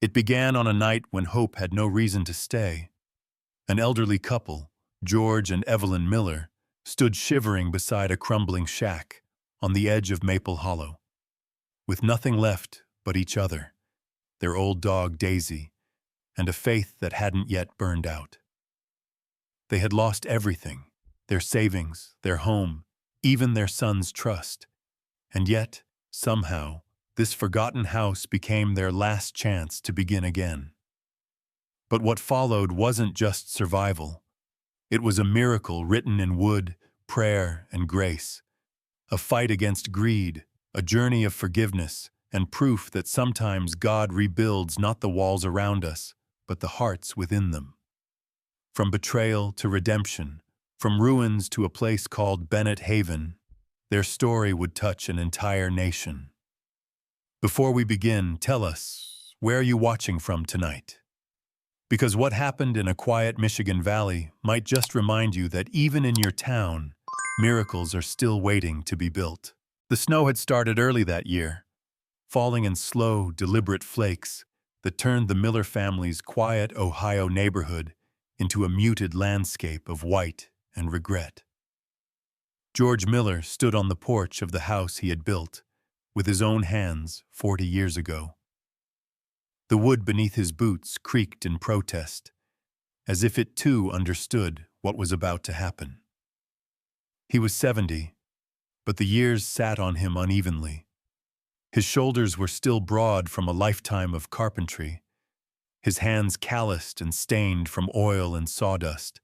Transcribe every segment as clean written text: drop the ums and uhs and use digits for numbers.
It began on a night when hope had no reason to stay. An elderly couple, George and Evelyn Miller, stood shivering beside a crumbling shack on the edge of Maple Hollow, with nothing left but each other, their old dog Daisy, and a faith that hadn't yet burned out. They had lost everything, their savings, their home, even their son's trust. And yet, somehow, this forgotten house became their last chance to begin again. But what followed wasn't just survival. It was a miracle written in wood, prayer, and grace. A fight against greed, a journey of forgiveness, and proof that sometimes God rebuilds not the walls around us, but the hearts within them. From betrayal to redemption, from ruins to a place called Bennett Haven, their story would touch an entire nation. Before we begin, tell us, where are you watching from tonight? Because what happened in a quiet Michigan valley might just remind you that even in your town, miracles are still waiting to be built. The snow had started early that year, falling in slow, deliberate flakes that turned the Miller family's quiet Ohio neighborhood into a muted landscape of white and regret. George Miller stood on the porch of the house he had built, with his own hands 40 years ago. The wood beneath his boots creaked in protest, as if it too understood what was about to happen. He was 70, but the years sat on him unevenly. His shoulders were still broad from a lifetime of carpentry, his hands calloused and stained from oil and sawdust.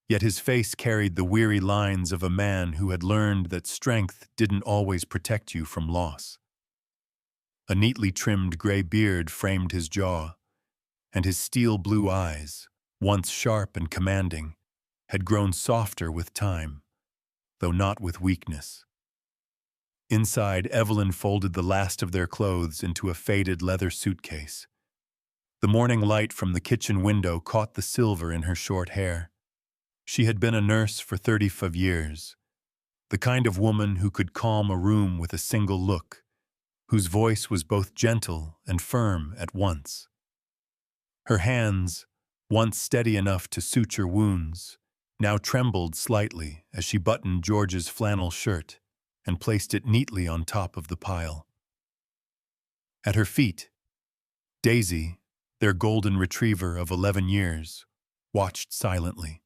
Yet his face carried the weary lines of a man who had learned that strength didn't always protect you from loss. A neatly trimmed gray beard framed his jaw, and his steel-blue eyes, once sharp and commanding, had grown softer with time, though not with weakness. Inside, Evelyn folded the last of their clothes into a faded leather suitcase. The morning light from the kitchen window caught the silver in her short hair. She had been a nurse for 35 years, the kind of woman who could calm a room with a single look, whose voice was both gentle and firm at once. Her hands, once steady enough to suture wounds, now trembled slightly as she buttoned George's flannel shirt and placed it neatly on top of the pile. At her feet, Daisy, their golden retriever of 11 years, watched silently.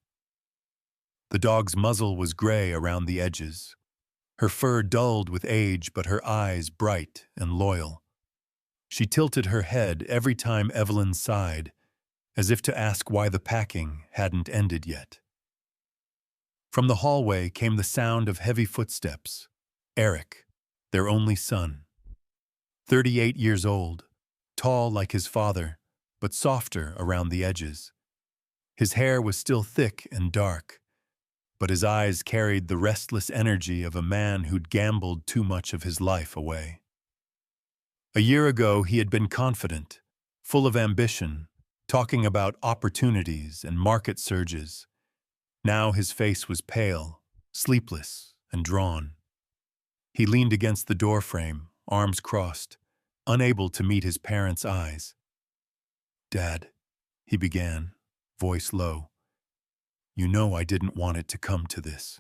The dog's muzzle was gray around the edges, her fur dulled with age but her eyes bright and loyal. She tilted her head every time Evelyn sighed, as if to ask why the packing hadn't ended yet. From the hallway came the sound of heavy footsteps. Eric, their only son. 38 years old, tall like his father, but softer around the edges. His hair was still thick and dark, but his eyes carried the restless energy of a man who'd gambled too much of his life away. A year ago, he had been confident, full of ambition, talking about opportunities and market surges. Now his face was pale, sleepless, and drawn. He leaned against the doorframe, arms crossed, unable to meet his parents' eyes. "Dad," he began, voice low, "you know I didn't want it to come to this."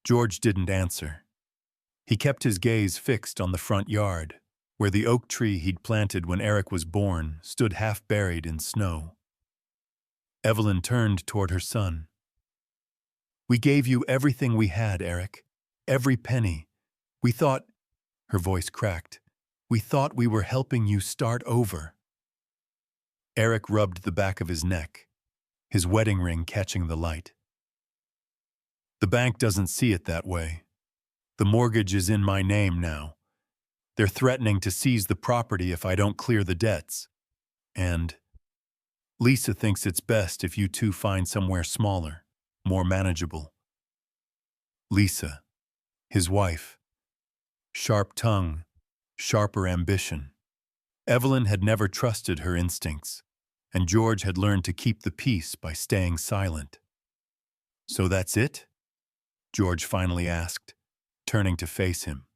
George didn't answer. He kept his gaze fixed on the front yard, where the oak tree he'd planted when Eric was born stood half buried in snow. Evelyn turned toward her son. "We gave you everything we had, Eric. Every penny. We thought," her voice cracked, "we thought we were helping you start over." Eric rubbed the back of his neck, his wedding ring catching the light. "The bank doesn't see it that way. The mortgage is in my name now. They're threatening to seize the property if I don't clear the debts. And Lisa thinks it's best if you two find somewhere smaller, more manageable." Lisa, his wife. Sharp tongue, sharper ambition. Evelyn had never trusted her instincts, and George had learned to keep the peace by staying silent. "So that's it?" George finally asked, turning to face him.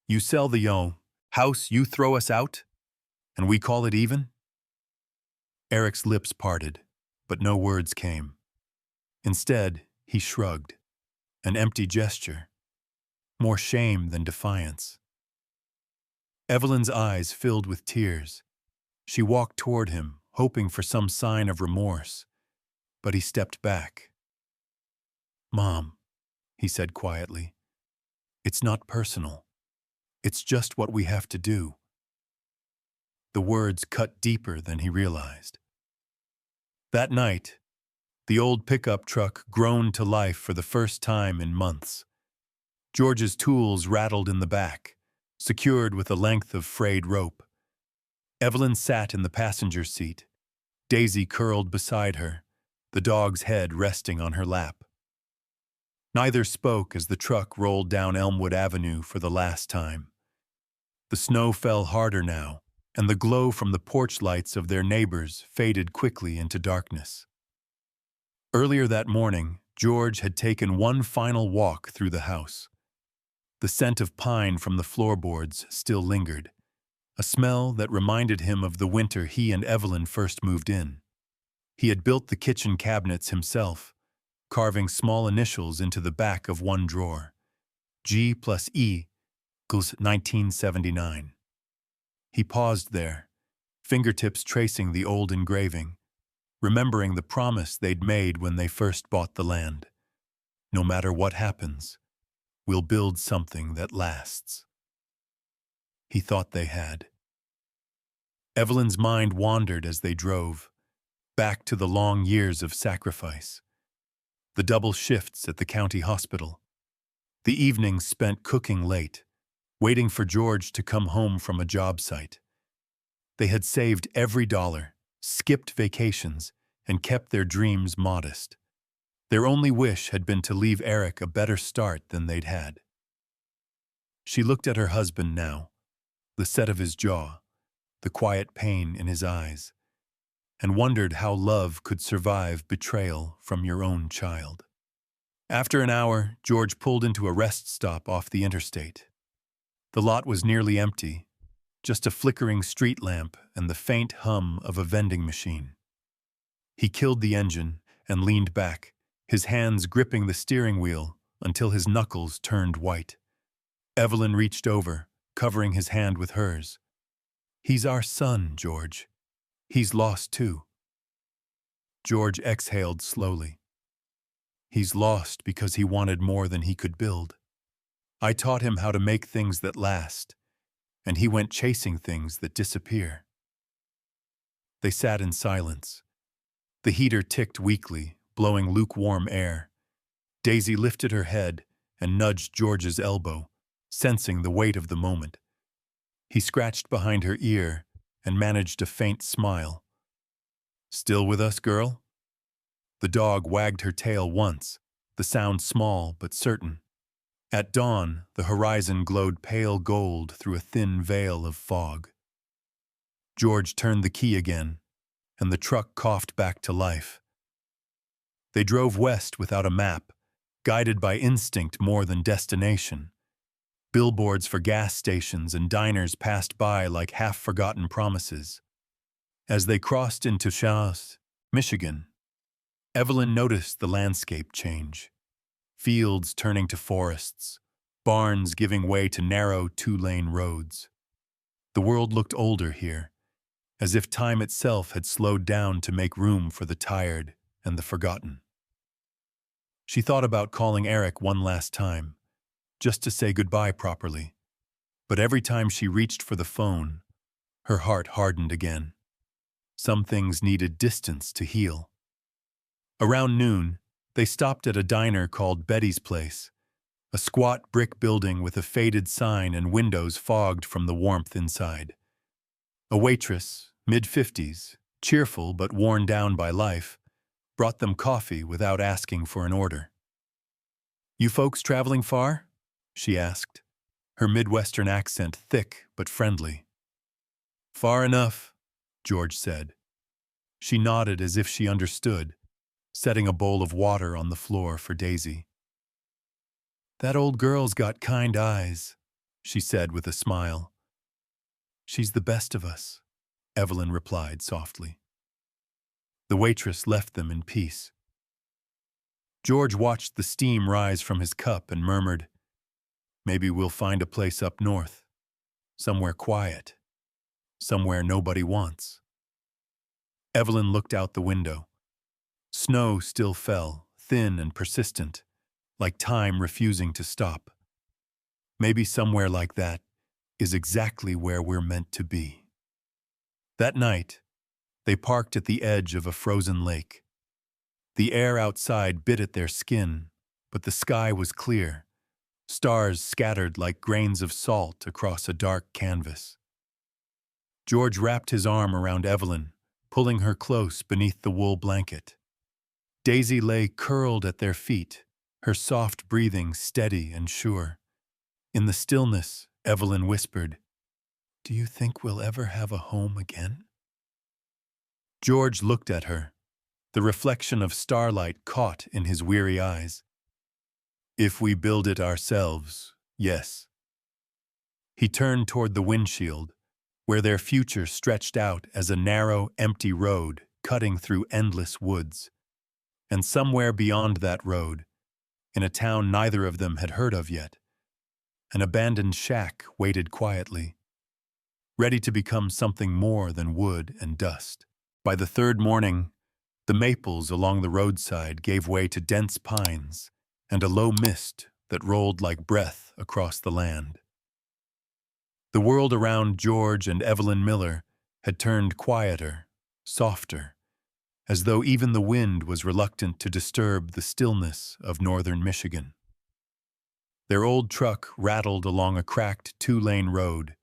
"You sell the house, you throw us out?" And we call it even? Eric's lips parted, but no words came. Instead, he shrugged, an empty gesture, more shame than defiance. Evelyn's eyes filled with tears. She walked toward him, hoping for some sign of remorse, but he stepped back. "Mom," he said quietly, "it's not personal. It's just what we have to do." The words cut deeper than he realized. That night, the old pickup truck groaned to life for the first time in months. George's tools rattled in the back, secured with a length of frayed rope. Evelyn sat in the passenger seat, Daisy curled beside her, the dog's head resting on her lap. Neither spoke as the truck rolled down Elmwood Avenue for the last time. The snow fell harder now, and the glow from the porch lights of their neighbors faded quickly into darkness. Earlier that morning, George had taken one final walk through the house. The scent of pine from the floorboards still lingered, a smell that reminded him of the winter he and Evelyn first moved in. He had built the kitchen cabinets himself, carving small initials into the back of one drawer. G+E equals 1979. He paused there, fingertips tracing the old engraving, remembering the promise they'd made when they first bought the land. No matter what happens, we'll build something that lasts. He thought they had. Evelyn's mind wandered as they drove, back to the long years of sacrifice. The double shifts at the county hospital. The evenings spent cooking late, waiting for George to come home from a job site. They had saved every dollar, skipped vacations, and kept their dreams modest. Their only wish had been to leave Eric a better start than they'd had. She looked at her husband now, the set of his jaw, the quiet pain in his eyes, and wondered how love could survive betrayal from your own child. After an hour, George pulled into a rest stop off the interstate. The lot was nearly empty, just a flickering street lamp and the faint hum of a vending machine. He killed the engine and leaned back, his hands gripping the steering wheel until his knuckles turned white. Evelyn reached over, covering his hand with hers. "He's our son, George. He's lost too." George exhaled slowly. "He's lost because he wanted more than he could build. I taught him how to make things that last, and he went chasing things that disappear." They sat in silence. The heater ticked weakly, blowing lukewarm air. Daisy lifted her head and nudged George's elbow, sensing the weight of the moment. He scratched behind her ear and managed a faint smile. "Still with us, girl?" The dog wagged her tail once, the sound small but certain. At dawn, the horizon glowed pale gold through a thin veil of fog. George turned the key again, and the truck coughed back to life. They drove west without a map, guided by instinct more than destination. Billboards for gas stations and diners passed by like half-forgotten promises. As they crossed into Chaos, Michigan, Evelyn noticed the landscape change. Fields turning to forests, barns giving way to narrow two-lane roads. The world looked older here, as if time itself had slowed down to make room for the tired and the forgotten. She thought about calling Eric one last time, just to say goodbye properly, but every time she reached for the phone, her heart hardened again. Some things needed distance to heal. Around noon, they stopped at a diner called Betty's Place, a squat brick building with a faded sign and windows fogged from the warmth inside. A waitress, mid-50s, cheerful but worn down by life, brought them coffee without asking for an order. "You folks traveling far?" she asked, her Midwestern accent thick but friendly. "Far enough," George said. She nodded as if she understood, setting a bowl of water on the floor for Daisy. "That old girl's got kind eyes," she said with a smile. "She's the best of us." Evelyn replied softly. The waitress left them in peace. George watched the steam rise from his cup and murmured, "Maybe we'll find a place up north, somewhere quiet, somewhere nobody wants." Evelyn looked out the window. Snow still fell, thin and persistent, like time refusing to stop. Maybe somewhere like that is exactly where we're meant to be. That night, they parked at the edge of a frozen lake. The air outside bit at their skin, but the sky was clear, stars scattered like grains of salt across a dark canvas. George wrapped his arm around Evelyn, pulling her close beneath the wool blanket. Daisy lay curled at their feet, her soft breathing steady and sure. In the stillness, Evelyn whispered, "Do you think we'll ever have a home again?" George looked at her, the reflection of starlight caught in his weary eyes. "If we build it ourselves, yes." He turned toward the windshield, where their future stretched out as a narrow, empty road cutting through endless woods. And somewhere beyond that road, in a town neither of them had heard of yet, an abandoned shack waited quietly, ready to become something more than wood and dust. By the third morning, the maples along the roadside gave way to dense pines and a low mist that rolled like breath across the land. The world around George and Evelyn Miller had turned quieter, softer, as though even the wind was reluctant to disturb the stillness of northern Michigan. Their old truck rattled along a cracked two-lane road,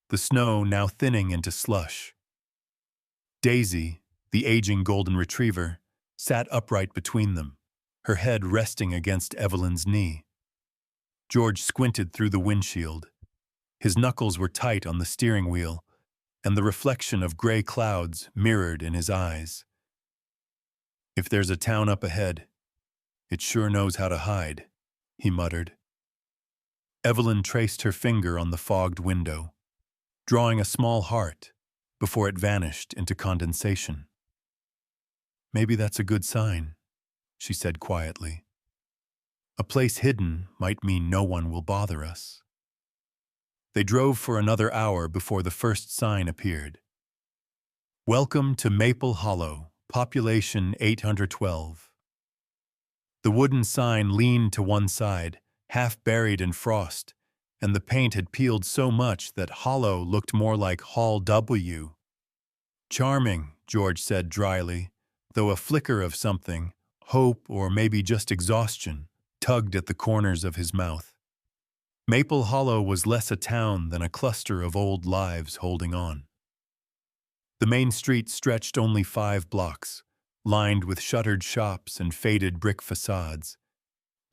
the snow now thinning into slush. Daisy, the aging golden retriever, sat upright between them, her head resting against Evelyn's knee. George squinted through the windshield. His knuckles were tight on the steering wheel, and the reflection of gray clouds mirrored in his eyes. "If there's a town up ahead, it sure knows how to hide," he muttered. Evelyn traced her finger on the fogged window, drawing a small heart before it vanished into condensation. "Maybe that's a good sign," she said quietly. "A place hidden might mean no one will bother us." They drove for another hour before the first sign appeared. "Welcome to Maple Hollow, population 812. The wooden sign leaned to one side, half buried in frost, and the paint had peeled so much that Hollow looked more like Hall W. "Charming," George said dryly, though a flicker of something, hope or maybe just exhaustion, tugged at the corners of his mouth. Maple Hollow was less a town than a cluster of old lives holding on. The main street stretched only 5 blocks, lined with shuttered shops and faded brick facades.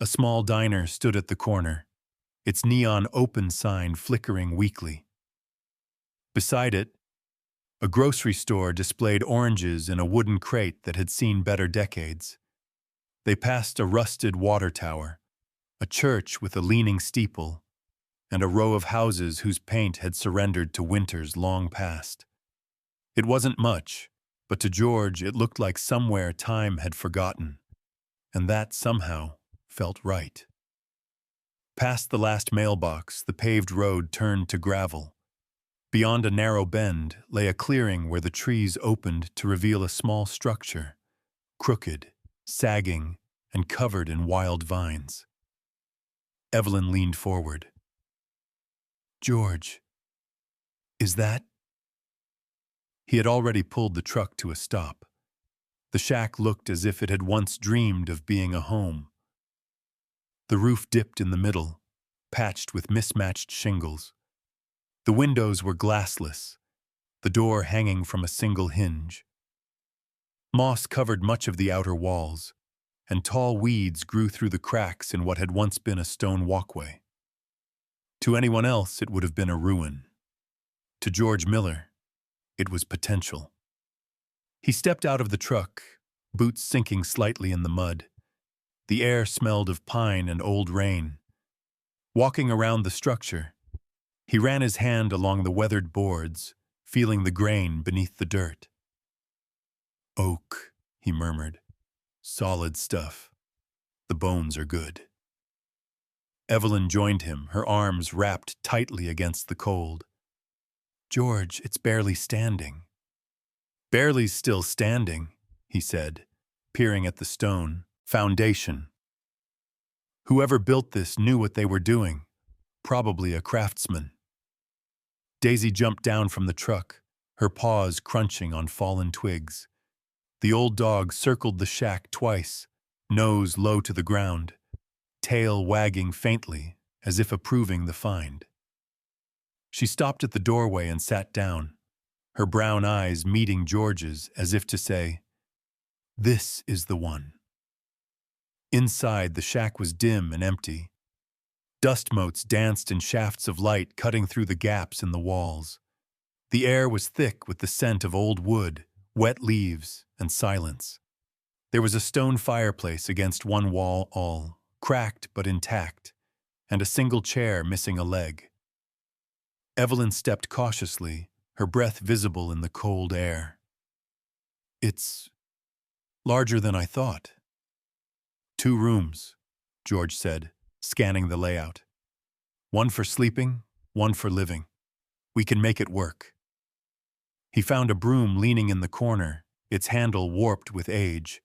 A small diner stood at the corner, its neon open sign flickering weakly. Beside it, a grocery store displayed oranges in a wooden crate that had seen better decades. They passed a rusted water tower, a church with a leaning steeple, and a row of houses whose paint had surrendered to winters long past. It wasn't much, but to George it looked like somewhere time had forgotten, and that somehow felt right. Past the last mailbox, the paved road turned to gravel. Beyond a narrow bend lay a clearing where the trees opened to reveal a small structure, crooked, sagging, and covered in wild vines. Evelyn leaned forward. "George, is that—" He had already pulled the truck to a stop. The shack looked as if it had once dreamed of being a home. The roof dipped in the middle, patched with mismatched shingles. The windows were glassless, the door hanging from a single hinge. Moss covered much of the outer walls, and tall weeds grew through the cracks in what had once been a stone walkway. To anyone else, it would have been a ruin. To George Miller, it was potential. He stepped out of the truck, boots sinking slightly in the mud. The air smelled of pine and old rain. Walking around the structure, he ran his hand along the weathered boards, feeling the grain beneath the dirt. "Oak," he murmured. "Solid stuff. The bones are good." Evelyn joined him, her arms wrapped tightly against the cold. "George, it's barely standing." "Barely's still standing," he said, peering at the stone. "Foundation. Whoever built this knew what they were doing, probably a craftsman." Daisy jumped down from the truck, her paws crunching on fallen twigs. The old dog circled the shack twice, nose low to the ground, tail wagging faintly as if approving the find. She stopped at the doorway and sat down, her brown eyes meeting George's as if to say, "This is the one." Inside, the shack was dim and empty. Dust motes danced in shafts of light cutting through the gaps in the walls. The air was thick with the scent of old wood, wet leaves, and silence. There was a stone fireplace against one wall, all cracked but intact, and a single chair missing a leg. Evelyn stepped cautiously, her breath visible in the cold air. "It's larger than I thought." "2 rooms," George said, scanning the layout. "One for sleeping, one for living. We can make it work." He found a broom leaning in the corner, its handle warped with age.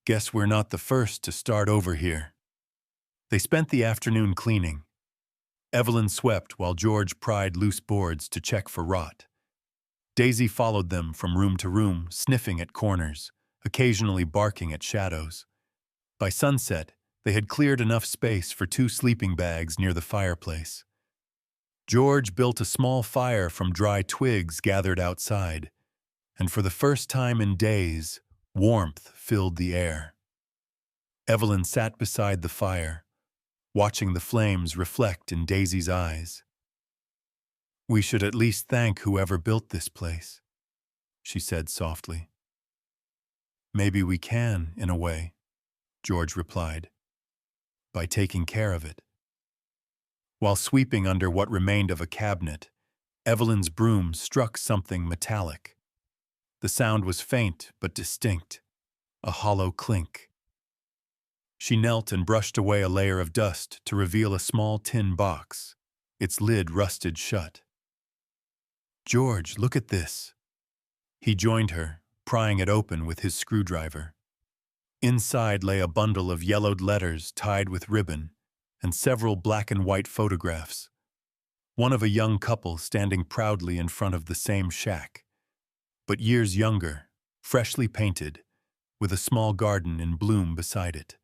"Guess we're not the first to start over here." They spent the afternoon cleaning. Evelyn swept while George pried loose boards to check for rot. Daisy followed them from room to room, sniffing at corners, occasionally barking at shadows. By sunset, they had cleared enough space for 2 sleeping bags near the fireplace. George built a small fire from dry twigs gathered outside, and for the first time in days, warmth filled the air. Evelyn sat beside the fire, watching the flames reflect in Daisy's eyes. "We should at least thank whoever built this place," she said softly. "Maybe we can, in a way," George replied, "by taking care of it." While sweeping under what remained of a cabinet, Evelyn's broom struck something metallic. The sound was faint but distinct, a hollow clink. She knelt and brushed away a layer of dust to reveal a small tin box, its lid rusted shut. "George, look at this." He joined her, prying it open with his screwdriver. Inside lay a bundle of yellowed letters tied with ribbon and several black and white photographs. One of a young couple standing proudly in front of the same shack, but years younger, freshly painted, with a small garden in bloom beside it.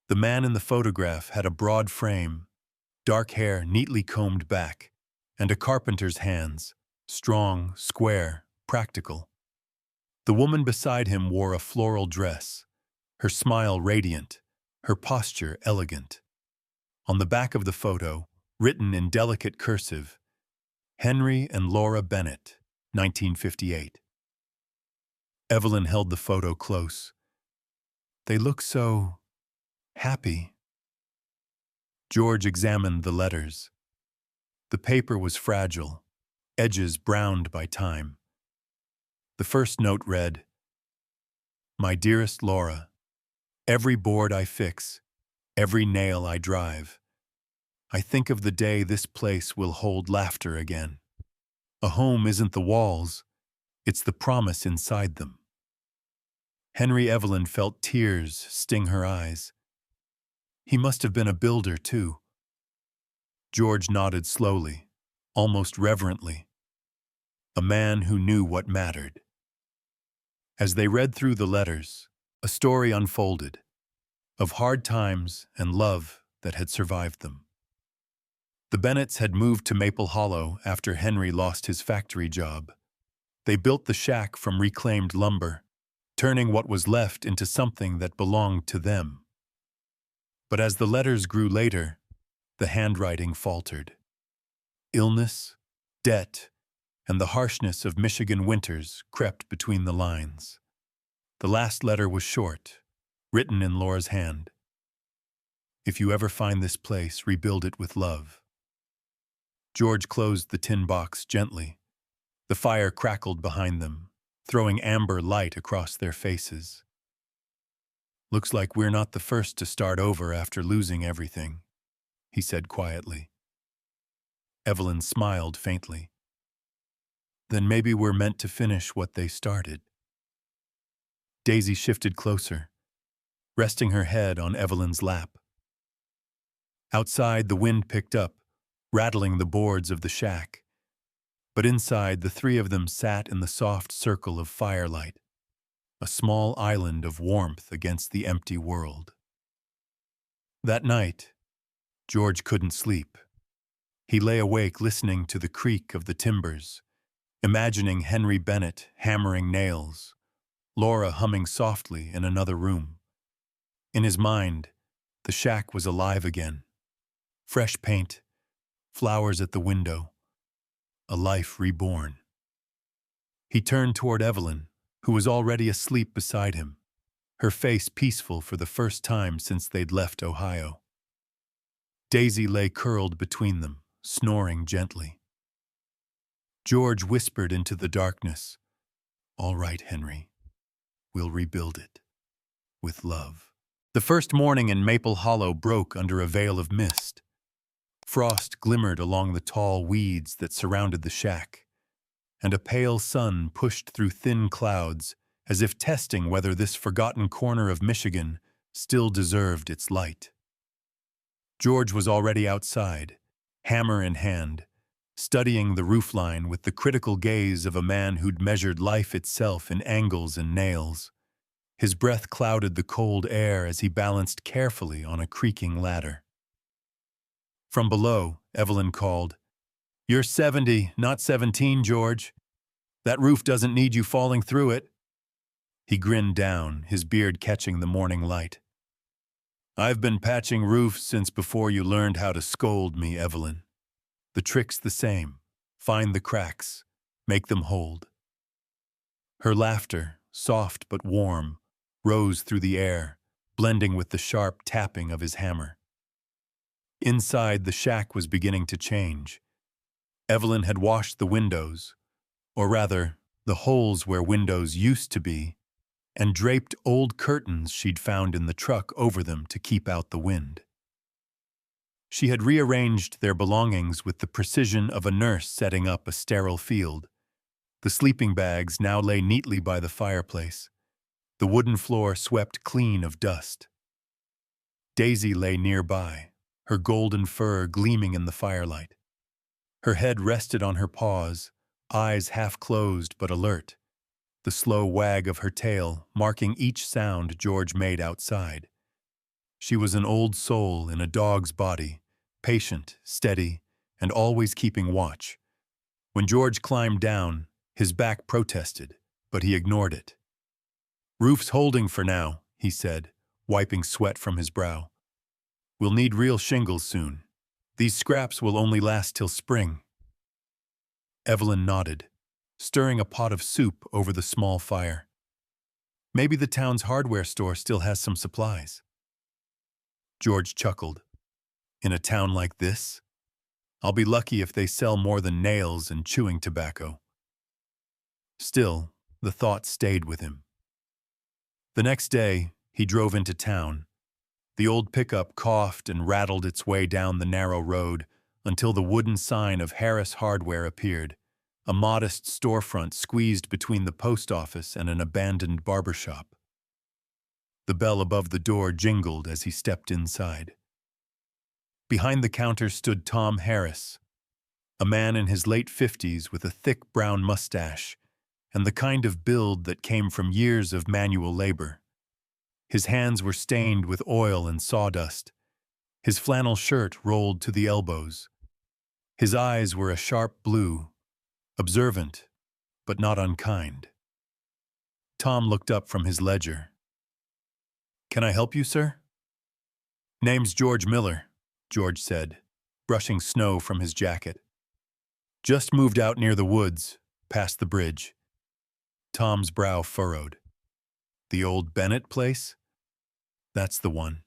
The man in the photograph had a broad frame, dark hair neatly combed back, and a carpenter's hands, strong, square, practical. The woman beside him wore a floral dress, her smile radiant, her posture elegant. On the back of the photo, written in delicate cursive, "Henry and Laura Bennett, 1958. Evelyn held the photo close. "They look so happy." George examined the letters. The paper was fragile, edges browned by time. The first note read, "My dearest Laura, every board I fix, every nail I drive, I think of the day this place will hold laughter again. A home isn't the walls, it's the promise inside them." Henry Evelyn felt tears sting her eyes. He must have been a builder, too. George nodded slowly, almost reverently. A man who knew what mattered. As they read through the letters, a story unfolded, of hard times and love that had survived them. The Bennetts had moved to Maple Hollow after Henry lost his factory job. They built the shack from reclaimed lumber, turning what was left into something that belonged to them. But as the letters grew later, the handwriting faltered. Illness, debt, and the harshness of Michigan winters crept between the lines. The last letter was short, written in Laura's hand. "If you ever find this place, rebuild it with love." George closed the tin box gently, The fire crackled behind them, throwing amber light across their faces. "Looks like we're not the first to start over after losing everything," he said quietly. Evelyn smiled faintly. "Then maybe we're meant to finish what they started." Daisy shifted closer, resting her head on Evelyn's lap. Outside, the wind picked up, rattling the boards of the shack. But inside, the three of them sat in the soft circle of firelight, a small island of warmth against the empty world. That night, George couldn't sleep. He lay awake listening to the creak of the timbers, imagining Henry Bennett hammering nails, Laura humming softly in another room. In his mind, the shack was alive again. Fresh paint, flowers at the window, a life reborn. He turned toward Evelyn, who was already asleep beside him, her face peaceful for the first time since they'd left Ohio. Daisy lay curled between them, snoring gently. George whispered into the darkness, "All right, Henry. We'll rebuild it. With love." The first morning in Maple Hollow broke under a veil of mist. Frost glimmered along the tall weeds that surrounded the shack, and a pale sun pushed through thin clouds as if testing whether this forgotten corner of Michigan still deserved its light. George was already outside, hammer in hand, studying the roofline with the critical gaze of a man who'd measured life itself in angles and nails. His breath clouded the cold air as he balanced carefully on a creaking ladder. From below, Evelyn called, "You're 70, not 17, George. That roof doesn't need you falling through it." He grinned down, his beard catching the morning light. "I've been patching roofs since before you learned how to scold me, Evelyn. The trick's the same. Find the cracks. Make them hold." Her laughter, soft but warm, rose through the air, blending with the sharp tapping of his hammer. Inside, the shack was beginning to change. Evelyn had washed the windows, or rather, the holes where windows used to be, and draped old curtains she'd found in the truck over them to keep out the wind. She had rearranged their belongings with the precision of a nurse setting up a sterile field. The sleeping bags now lay neatly by the fireplace. The wooden floor swept clean of dust. Daisy lay nearby, her golden fur gleaming in the firelight. Her head rested on her paws, eyes half closed but alert, the slow wag of her tail marking each sound George made outside. She was an old soul in a dog's body, patient, steady, and always keeping watch. When George climbed down, his back protested, but he ignored it. "Roof's holding for now," he said, wiping sweat from his brow. "We'll need real shingles soon. These scraps will only last till spring." Evelyn nodded, stirring a pot of soup over the small fire. "Maybe the town's hardware store still has some supplies." George chuckled. "In a town like this? I'll be lucky if they sell more than nails and chewing tobacco." Still, the thought stayed with him. The next day, he drove into town. The old pickup coughed and rattled its way down the narrow road until the wooden sign of Harris Hardware appeared, a modest storefront squeezed between the post office and an abandoned barber shop. The bell above the door jingled as he stepped inside. Behind the counter stood Tom Harris, a man in his late 50s with a thick brown mustache and the kind of build that came from years of manual labor. His hands were stained with oil and sawdust. His flannel shirt rolled to the elbows. His eyes were a sharp blue, observant, but not unkind. Tom looked up from his ledger. "Can I help you, sir?" "Name's George Miller," George said, brushing snow from his jacket. "Just moved out near the woods, past the bridge." Tom's brow furrowed. "The old Bennett place?" "That's the one."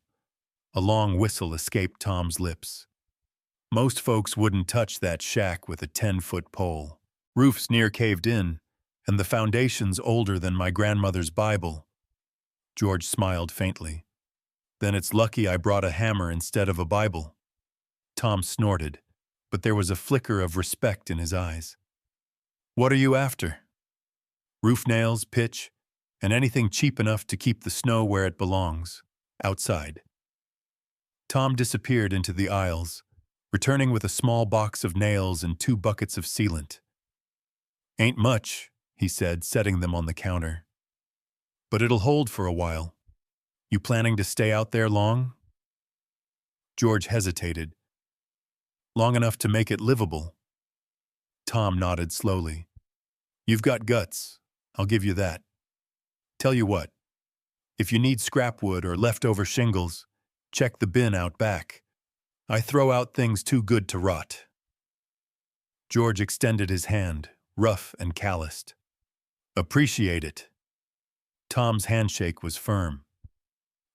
A long whistle escaped Tom's lips. "Most folks wouldn't touch that shack with a 10-foot pole." Roof's near caved in, and the foundation's older than my grandmother's Bible. George smiled faintly. Then it's lucky I brought a hammer instead of a Bible. Tom snorted, but there was a flicker of respect in his eyes. What are you after? Roof nails, pitch, and anything cheap enough to keep the snow where it belongs, outside. Tom disappeared into the aisles, returning with a small box of nails and 2 buckets of sealant. Ain't much, he said, setting them on the counter. But it'll hold for a while. You planning to stay out there long? George hesitated. Long enough to make it livable. Tom nodded slowly. You've got guts, I'll give you that. Tell you what, if you need scrap wood or leftover shingles, check the bin out back. I throw out things too good to rot. George extended his hand, rough and calloused. Appreciate it. Tom's handshake was firm.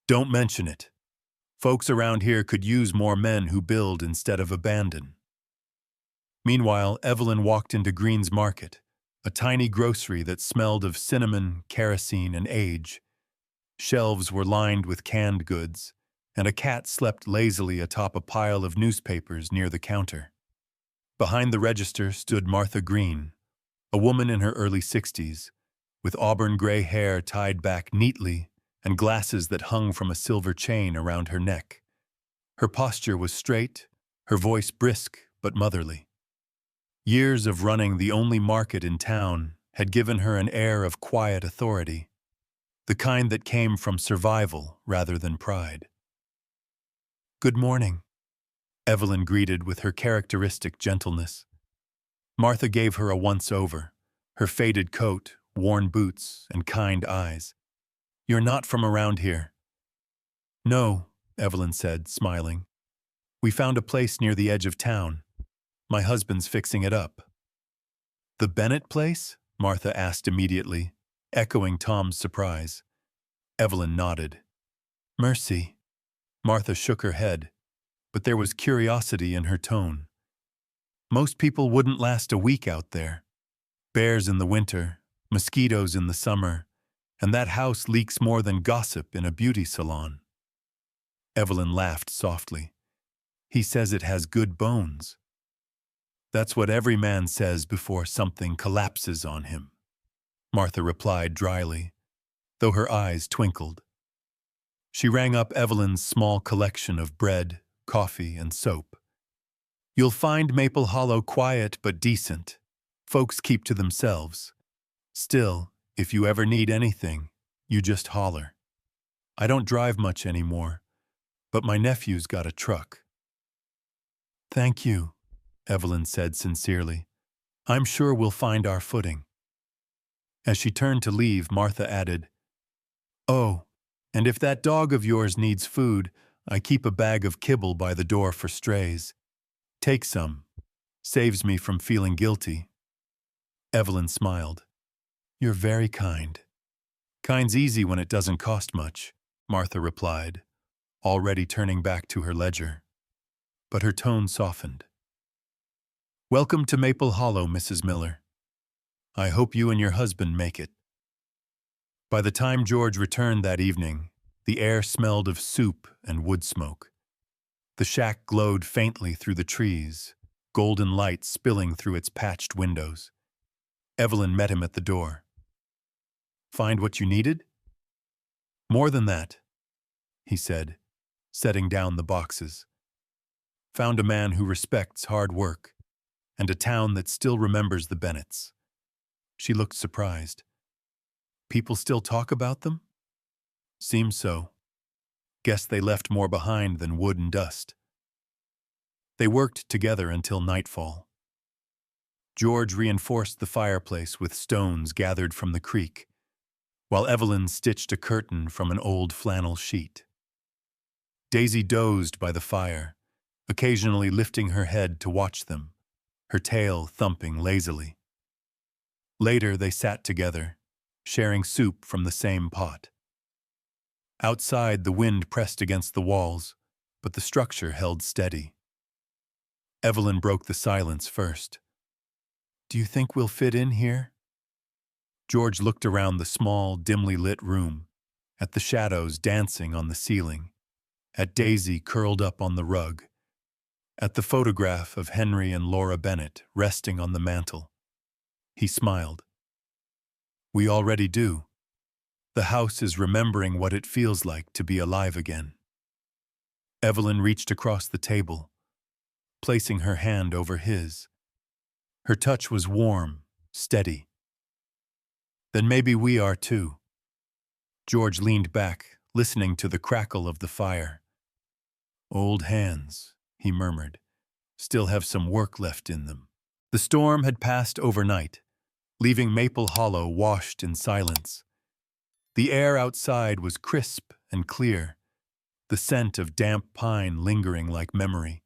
Don't mention it. Folks around here could use more men who build instead of abandon. Meanwhile, Evelyn walked into Green's Market, a tiny grocery that smelled of cinnamon, kerosene, and age. Shelves were lined with canned goods, and a cat slept lazily atop a pile of newspapers near the counter. Behind the register stood Martha Green, a woman in her early 60s, with auburn gray hair tied back neatly and glasses that hung from a silver chain around her neck. Her posture was straight, her voice brisk but motherly. Years of running the only market in town had given her an air of quiet authority, the kind that came from survival rather than pride. Good morning, Evelyn greeted with her characteristic gentleness. Martha gave her a once-over, her faded coat, worn boots, and kind eyes. You're not from around here. No, Evelyn said, smiling. We found a place near the edge of town. My husband's fixing it up. The Bennett place? Martha asked immediately, echoing Tom's surprise. Evelyn nodded. Mercy. Martha shook her head, but there was curiosity in her tone. Most people wouldn't last a week out there. Bears in the winter, mosquitoes in the summer, and that house leaks more than gossip in a beauty salon. Evelyn laughed softly. He says it has good bones. That's what every man says before something collapses on him, Martha replied dryly, though her eyes twinkled. She rang up Evelyn's small collection of bread, coffee, and soap. You'll find Maple Hollow quiet but decent. Folks keep to themselves. Still, if you ever need anything, you just holler. I don't drive much anymore, but my nephew's got a truck. Thank you, Evelyn said sincerely. I'm sure we'll find our footing. As she turned to leave, Martha added, Oh, and if that dog of yours needs food, I keep a bag of kibble by the door for strays. Take some. Saves me from feeling guilty. Evelyn smiled. You're very kind. Kind's easy when it doesn't cost much, Martha replied, already turning back to her ledger. But her tone softened. Welcome to Maple Hollow, Mrs. Miller. I hope you and your husband make it. By the time George returned that evening, the air smelled of soup and wood smoke. The shack glowed faintly through the trees, golden light spilling through its patched windows. Evelyn met him at the door. Find what you needed? More than that, he said, setting down the boxes. Found a man who respects hard work, and a town that still remembers the Bennetts. She looked surprised. People still talk about them? Seems so. Guess they left more behind than wood and dust. They worked together until nightfall. George reinforced the fireplace with stones gathered from the creek, while Evelyn stitched a curtain from an old flannel sheet. Daisy dozed by the fire, occasionally lifting her head to watch them, her tail thumping lazily. Later they sat together, sharing soup from the same pot. Outside, the wind pressed against the walls, but the structure held steady. Evelyn broke the silence first. Do you think we'll fit in here? George looked around the small, dimly lit room, at the shadows dancing on the ceiling, at Daisy curled up on the rug, at the photograph of Henry and Laura Bennett resting on the mantel. He smiled. We already do. The house is remembering what it feels like to be alive again. Evelyn reached across the table, placing her hand over his. Her touch was warm, steady. Then maybe we are too. George leaned back, listening to the crackle of the fire. Old hands, he murmured, still have some work left in them. The storm had passed overnight, leaving Maple Hollow washed in silence. The air outside was crisp and clear, the scent of damp pine lingering like memory.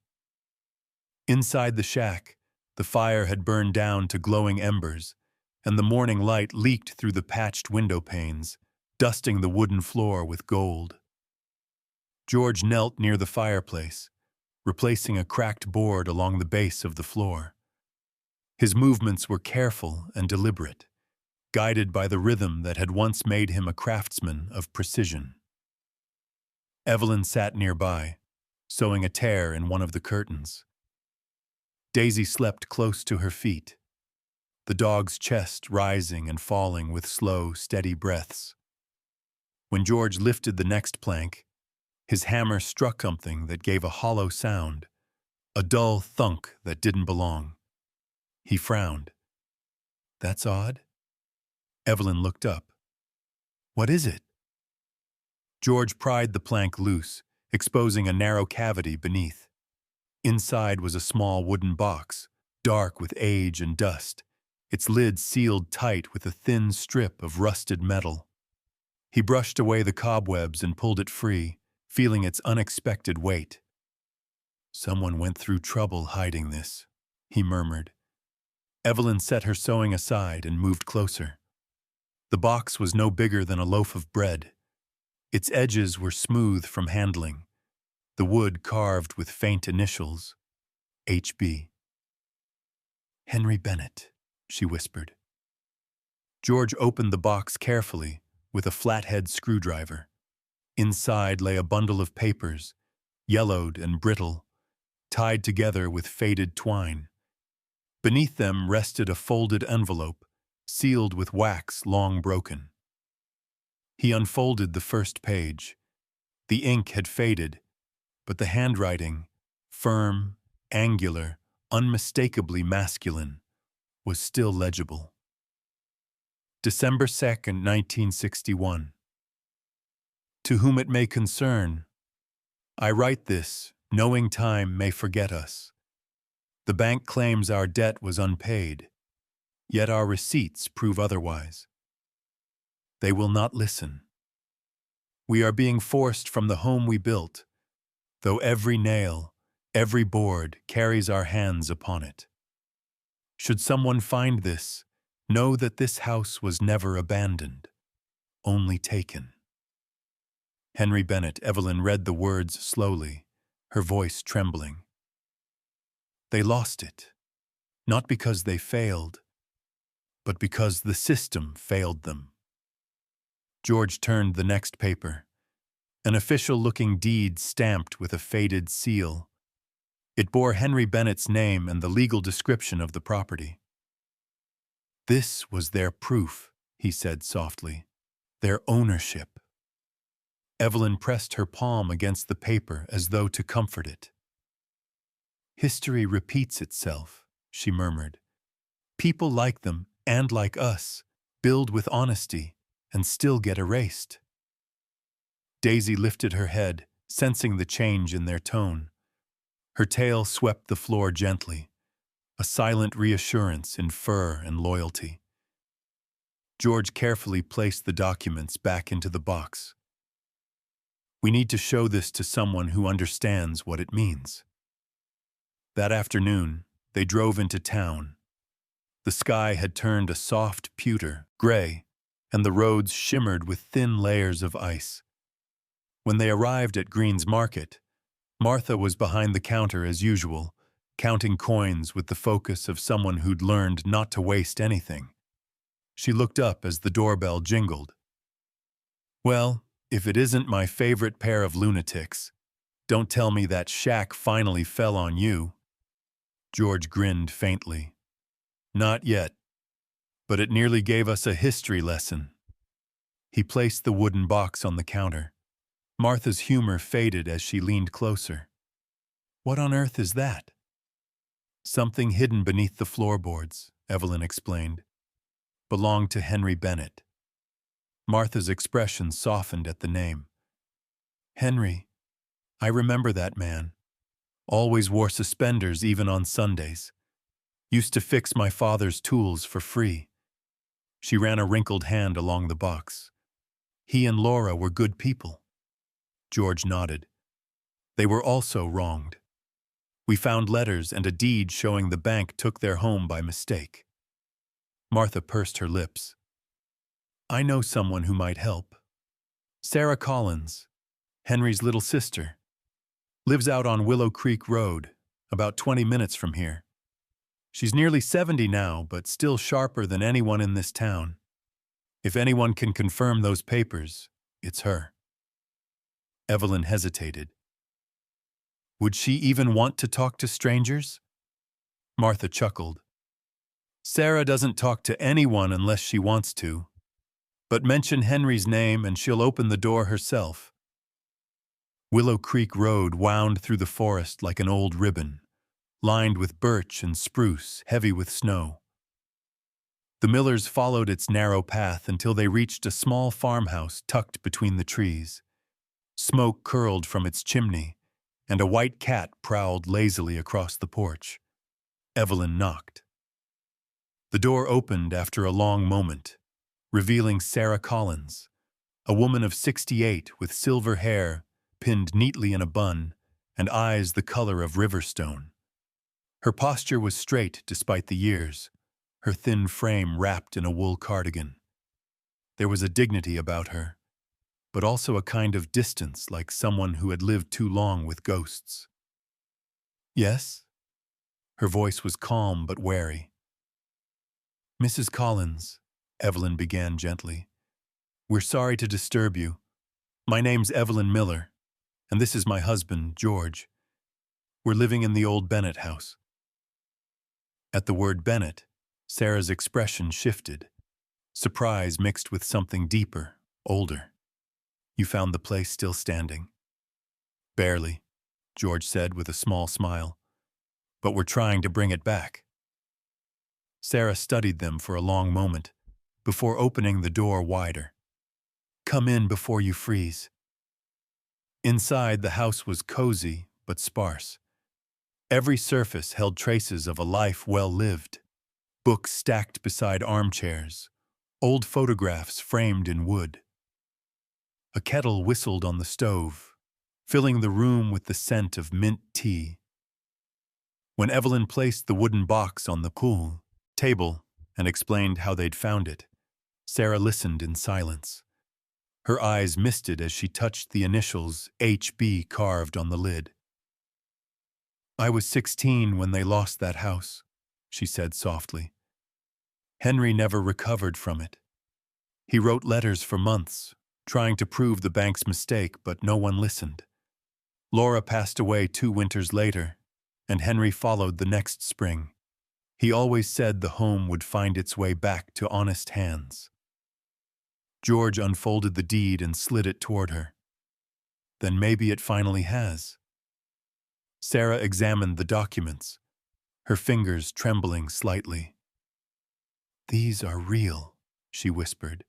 Inside the shack, the fire had burned down to glowing embers, and the morning light leaked through the patched window panes, dusting the wooden floor with gold. George knelt near the fireplace, replacing a cracked board along the base of the floor. His movements were careful and deliberate, guided by the rhythm that had once made him a craftsman of precision. Evelyn sat nearby, sewing a tear in one of the curtains. Daisy slept close to her feet, the dog's chest rising and falling with slow, steady breaths. When George lifted the next plank, his hammer struck something that gave a hollow sound, a dull thunk that didn't belong. He frowned. That's odd. Evelyn looked up. What is it? George pried the plank loose, exposing a narrow cavity beneath. Inside was a small wooden box, dark with age and dust, its lid sealed tight with a thin strip of rusted metal. He brushed away the cobwebs and pulled it free, feeling its unexpected weight. Someone went through trouble hiding this, he murmured. Evelyn set her sewing aside and moved closer. The box was no bigger than a loaf of bread. Its edges were smooth from handling, the wood carved with faint initials, HB. Henry Bennett, she whispered. George opened the box carefully with a flathead screwdriver. Inside lay a bundle of papers, yellowed and brittle, tied together with faded twine. Beneath them rested a folded envelope, sealed with wax long broken. He unfolded the first page. The ink had faded, but the handwriting, firm, angular, unmistakably masculine, was still legible. December 2nd, 1961. To whom it may concern, I write this, knowing time may forget us. The bank claims our debt was unpaid, yet our receipts prove otherwise. They will not listen. We are being forced from the home we built, though every nail, every board carries our hands upon it. Should someone find this, know that this house was never abandoned, only taken. Henry Bennett. Evelyn read the words slowly, her voice trembling. They lost it, not because they failed, but because the system failed them. George turned the next paper, an official-looking deed stamped with a faded seal. It bore Henry Bennett's name and the legal description of the property. This was their proof, he said softly, their ownership. Evelyn pressed her palm against the paper as though to comfort it. History repeats itself, she murmured. People like them, and like us, build with honesty and still get erased. Daisy lifted her head, sensing the change in their tone. Her tail swept the floor gently, a silent reassurance in fur and loyalty. George carefully placed the documents back into the box. We need to show this to someone who understands what it means. That afternoon, they drove into town. The sky had turned a soft pewter, gray, and the roads shimmered with thin layers of ice. When they arrived at Green's Market, Martha was behind the counter as usual, counting coins with the focus of someone who'd learned not to waste anything. She looked up as the doorbell jingled. Well, if it isn't my favorite pair of lunatics, don't tell me that shack finally fell on you. George grinned faintly. Not yet, but it nearly gave us a history lesson. He placed the wooden box on the counter. Martha's humor faded as she leaned closer. What on earth is that? Something hidden beneath the floorboards, Evelyn explained. Belonged to Henry Bennett. Martha's expression softened at the name. Henry, I remember that man. Always wore suspenders even on Sundays. Used to fix my father's tools for free. She ran a wrinkled hand along the box. He and Laura were good people. George nodded. They were also wronged. We found letters and a deed showing the bank took their home by mistake. Martha pursed her lips. I know someone who might help. Sarah Collins, Henry's little sister. Lives out on Willow Creek Road, about 20 minutes from here. She's nearly 70 now, but still sharper than anyone in this town. If anyone can confirm those papers, it's her. Evelyn hesitated. Would she even want to talk to strangers? Martha chuckled. Sarah doesn't talk to anyone unless she wants to. But mention Henry's name and she'll open the door herself. Willow Creek Road wound through the forest like an old ribbon, lined with birch and spruce, heavy with snow. The Millers followed its narrow path until they reached a small farmhouse tucked between the trees. Smoke curled from its chimney, and a white cat prowled lazily across the porch. Evelyn knocked. The door opened after a long moment, revealing Sarah Collins, a woman of 68 with silver hair pinned neatly in a bun and eyes the color of riverstone. Her posture was straight despite the years, her thin frame wrapped in a wool cardigan. There was a dignity about her, but also a kind of distance like someone who had lived too long with ghosts. Yes? Her voice was calm but wary. Mrs. Collins, Evelyn began gently, we're sorry to disturb you. My name's Evelyn Miller, and this is my husband, George. We're living in the old Bennett house. At the word Bennett, Sarah's expression shifted, surprise mixed with something deeper, older. You found the place still standing? Barely, George said with a small smile. But we're trying to bring it back. Sarah studied them for a long moment, before opening the door wider. Come in before you freeze. Inside, the house was cozy but sparse. Every surface held traces of a life well lived. Books stacked beside armchairs, old photographs framed in wood. A kettle whistled on the stove, filling the room with the scent of mint tea. When Evelyn placed the wooden box on the pool table and explained how they'd found it, Sarah listened in silence. Her eyes misted as she touched the initials HB carved on the lid. I was 16 when they lost that house, she said softly. Henry never recovered from it. He wrote letters for months, trying to prove the bank's mistake, but no one listened. Laura passed away 2 winters later, and Henry followed the next spring. He always said the home would find its way back to honest hands. George unfolded the deed and slid it toward her. Then maybe it finally has. Sarah examined the documents, her fingers trembling slightly. These are real, she whispered.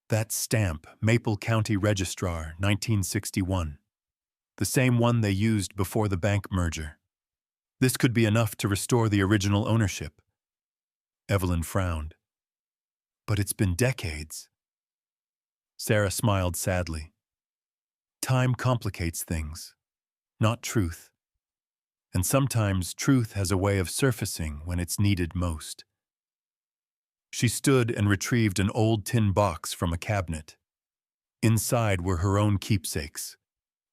That stamp, Maple County Registrar, 1961. The same one they used before the bank merger. This could be enough to restore the original ownership. Evelyn frowned. But it's been decades. Sarah smiled sadly. Time complicates things, not truth. And sometimes truth has a way of surfacing when it's needed most. She stood and retrieved an old tin box from a cabinet. Inside were her own keepsakes,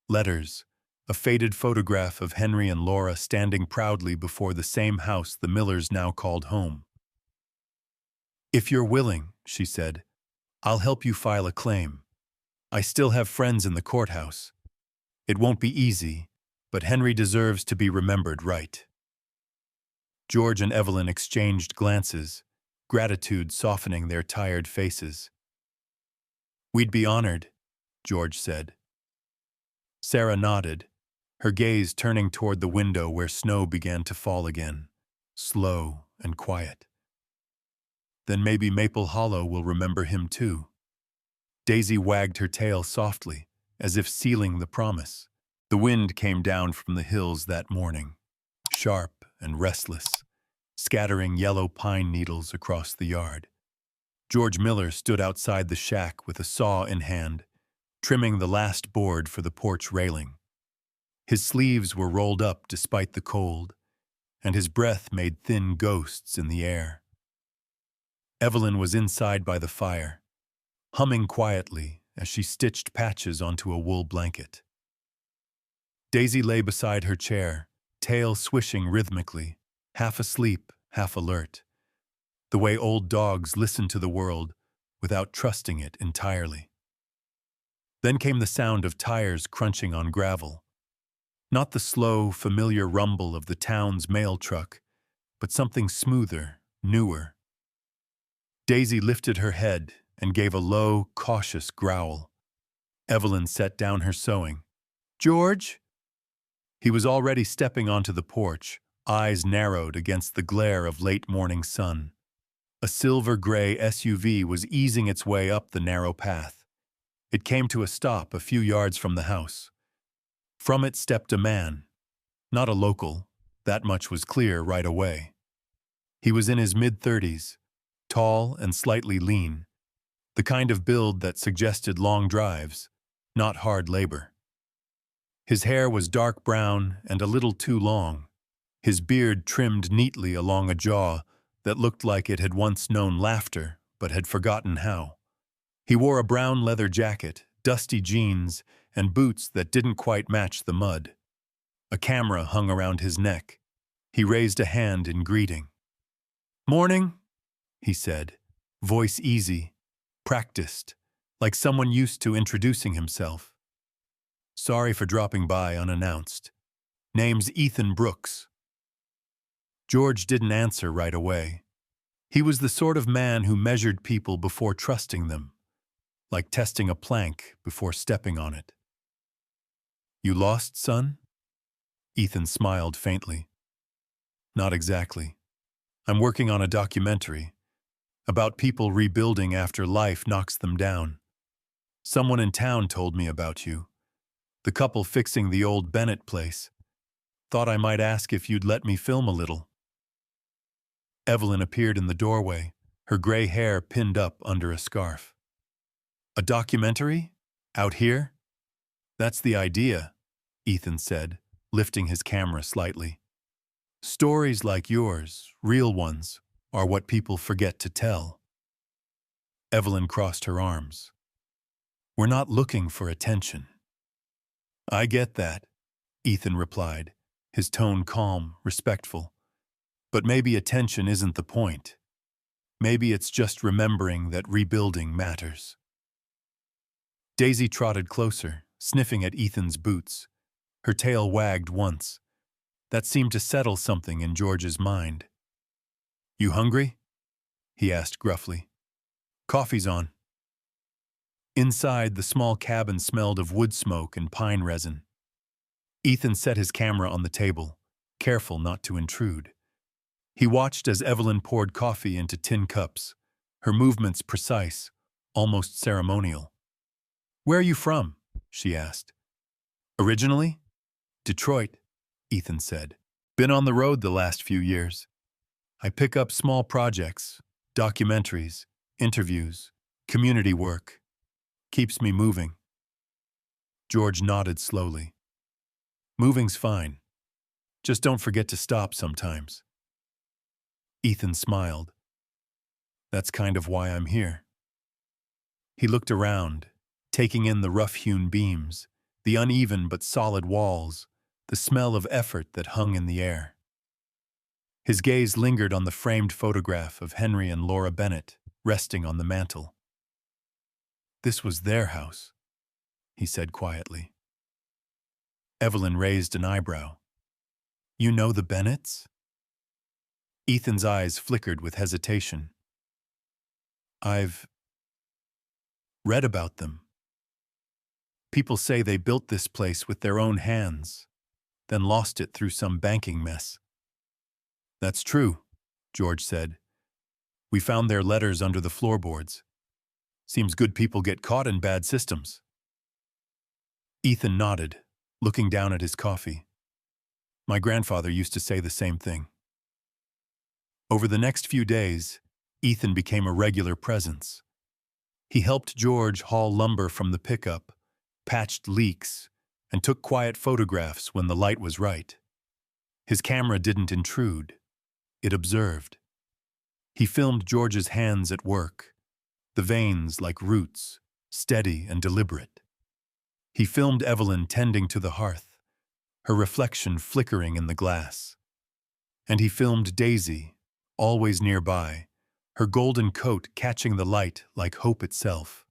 letters, a faded photograph of Henry and Laura standing proudly before the same house the Millers now called home. "If you're willing," she said, "I'll help you file a claim. I still have friends in the courthouse. It won't be easy, but Henry deserves to be remembered right." George and Evelyn exchanged glances, gratitude softening their tired faces. "We'd be honored," George said. Sarah nodded, her gaze turning toward the window where snow began to fall again, slow and quiet. "Then maybe Maple Hollow will remember him too." Daisy wagged her tail softly, as if sealing the promise. The wind came down from the hills that morning, sharp and restless, scattering yellow pine needles across the yard. George Miller stood outside the shack with a saw in hand, trimming the last board for the porch railing. His sleeves were rolled up despite the cold, and his breath made thin ghosts in the air. Evelyn was inside by the fire, humming quietly as she stitched patches onto a wool blanket. Daisy lay beside her chair, tail swishing rhythmically, half asleep, half alert, the way old dogs listen to the world without trusting it entirely. Then came the sound of tires crunching on gravel. Not the slow, familiar rumble of the town's mail truck, but something smoother, newer. Daisy lifted her head and gave a low, cautious growl. Evelyn set down her sewing. "George?" He was already stepping onto the porch, eyes narrowed against the glare of late morning sun. A silver-gray SUV was easing its way up the narrow path. It came to a stop a few yards from the house. From it stepped a man. Not a local, that much was clear right away. He was in his mid-30s, tall and slightly lean, the kind of build that suggested long drives, not hard labor. His hair was dark brown and a little too long, his beard trimmed neatly along a jaw that looked like it had once known laughter but had forgotten how. He wore a brown leather jacket, dusty jeans, and boots that didn't quite match the mud. A camera hung around his neck. He raised a hand in greeting. "Morning," he said, voice easy, practiced, like someone used to introducing himself. "Sorry for dropping by unannounced. Name's Ethan Brooks." George didn't answer right away. He was the sort of man who measured people before trusting them, like testing a plank before stepping on it. "You lost, son?" Ethan smiled faintly. "Not exactly. I'm working on a documentary about people rebuilding after life knocks them down. Someone in town told me about you. The couple fixing the old Bennett place. Thought I might ask if you'd let me film a little." Evelyn appeared in the doorway, her gray hair pinned up under a scarf. "A documentary? Out here?" "That's the idea," Ethan said, lifting his camera slightly. "Stories like yours, real ones, are what people forget to tell." Evelyn crossed her arms. "We're not looking for attention." "I get that," Ethan replied, his tone calm, respectful. "But maybe attention isn't the point. Maybe it's just remembering that rebuilding matters." Daisy trotted closer, sniffing at Ethan's boots. Her tail wagged once. That seemed to settle something in George's mind. "You hungry?" he asked gruffly. "Coffee's on." Inside, the small cabin smelled of wood smoke and pine resin. Ethan set his camera on the table, careful not to intrude. He watched as Evelyn poured coffee into tin cups, her movements precise, almost ceremonial. "Where are you from?" she asked. "Originally?" "Detroit," Ethan said. "Been on the road the last few years. I pick up small projects, documentaries, interviews, community work. Keeps me moving." George nodded slowly. "Moving's fine. Just don't forget to stop sometimes." Ethan smiled. "That's kind of why I'm here." He looked around, taking in the rough-hewn beams, The uneven but solid walls, the smell of effort that hung in the air. His gaze lingered on the framed photograph of Henry and Laura Bennett resting on the mantel. This was their house, he said quietly. Evelyn raised an eyebrow. You know the Bennetts? Ethan's eyes flickered with hesitation. I've read about them. People say they built this place with their own hands, then lost it through some banking mess. That's true, George said. We found their letters under the floorboards. Seems good people get caught in bad systems. Ethan nodded, looking down at his coffee. My grandfather used to say the same thing. Over the next few days, Ethan became a regular presence. He helped George haul lumber from the pickup, patched leaks, and took quiet photographs when the light was right. His camera didn't intrude. It observed. He filmed George's hands at work, the veins like roots, steady and deliberate. He filmed Evelyn tending to the hearth, her reflection flickering in the glass. And he filmed Daisy, always nearby, her golden coat catching the light like hope itself.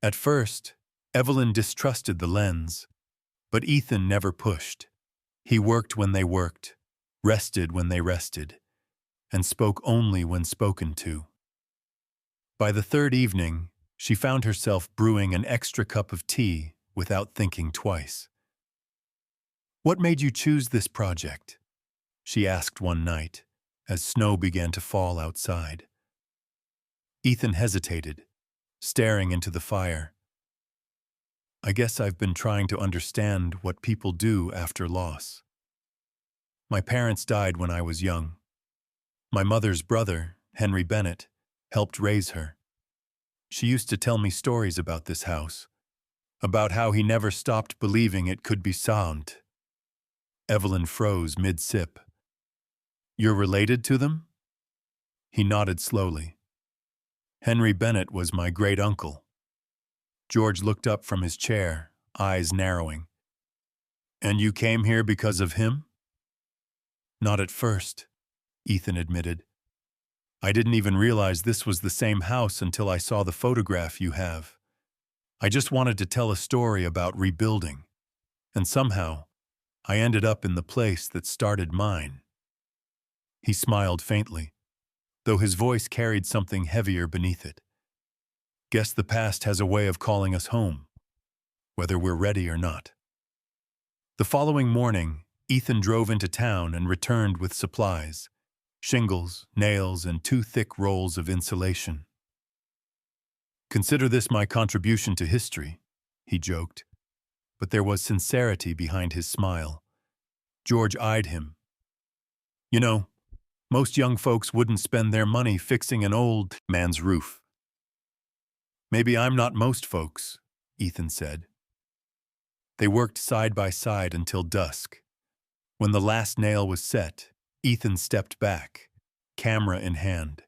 At first, Evelyn distrusted the lens, but Ethan never pushed. He worked when they worked, rested when they rested, and spoke only when spoken to. By the third evening, she found herself brewing an extra cup of tea without thinking twice. What made you choose this project? She asked one night, as snow began to fall outside. Ethan hesitated, staring into the fire. I guess I've been trying to understand what people do after loss. My parents died when I was young. My mother's brother, Henry Bennett, helped raise her. She used to tell me stories about this house, about how he never stopped believing it could be sound. Evelyn froze mid-sip. You're related to them? He nodded slowly. Henry Bennett was my great-uncle. George looked up from his chair, eyes narrowing. And you came here because of him? Not at first, Ethan admitted. I didn't even realize this was the same house until I saw the photograph you have. I just wanted to tell a story about rebuilding, and somehow, I ended up in the place that started mine. He smiled faintly, though his voice carried something heavier beneath it. Guess the past has a way of calling us home, whether we're ready or not. The following morning, Ethan drove into town and returned with supplies. Shingles, nails, and 2 thick rolls of insulation. Consider this my contribution to history, he joked, but there was sincerity behind his smile. George eyed him. You know, most young folks wouldn't spend their money fixing an old man's roof. Maybe I'm not most folks, Ethan said. They worked side by side until dusk. When the last nail was set, Ethan stepped back, camera in hand.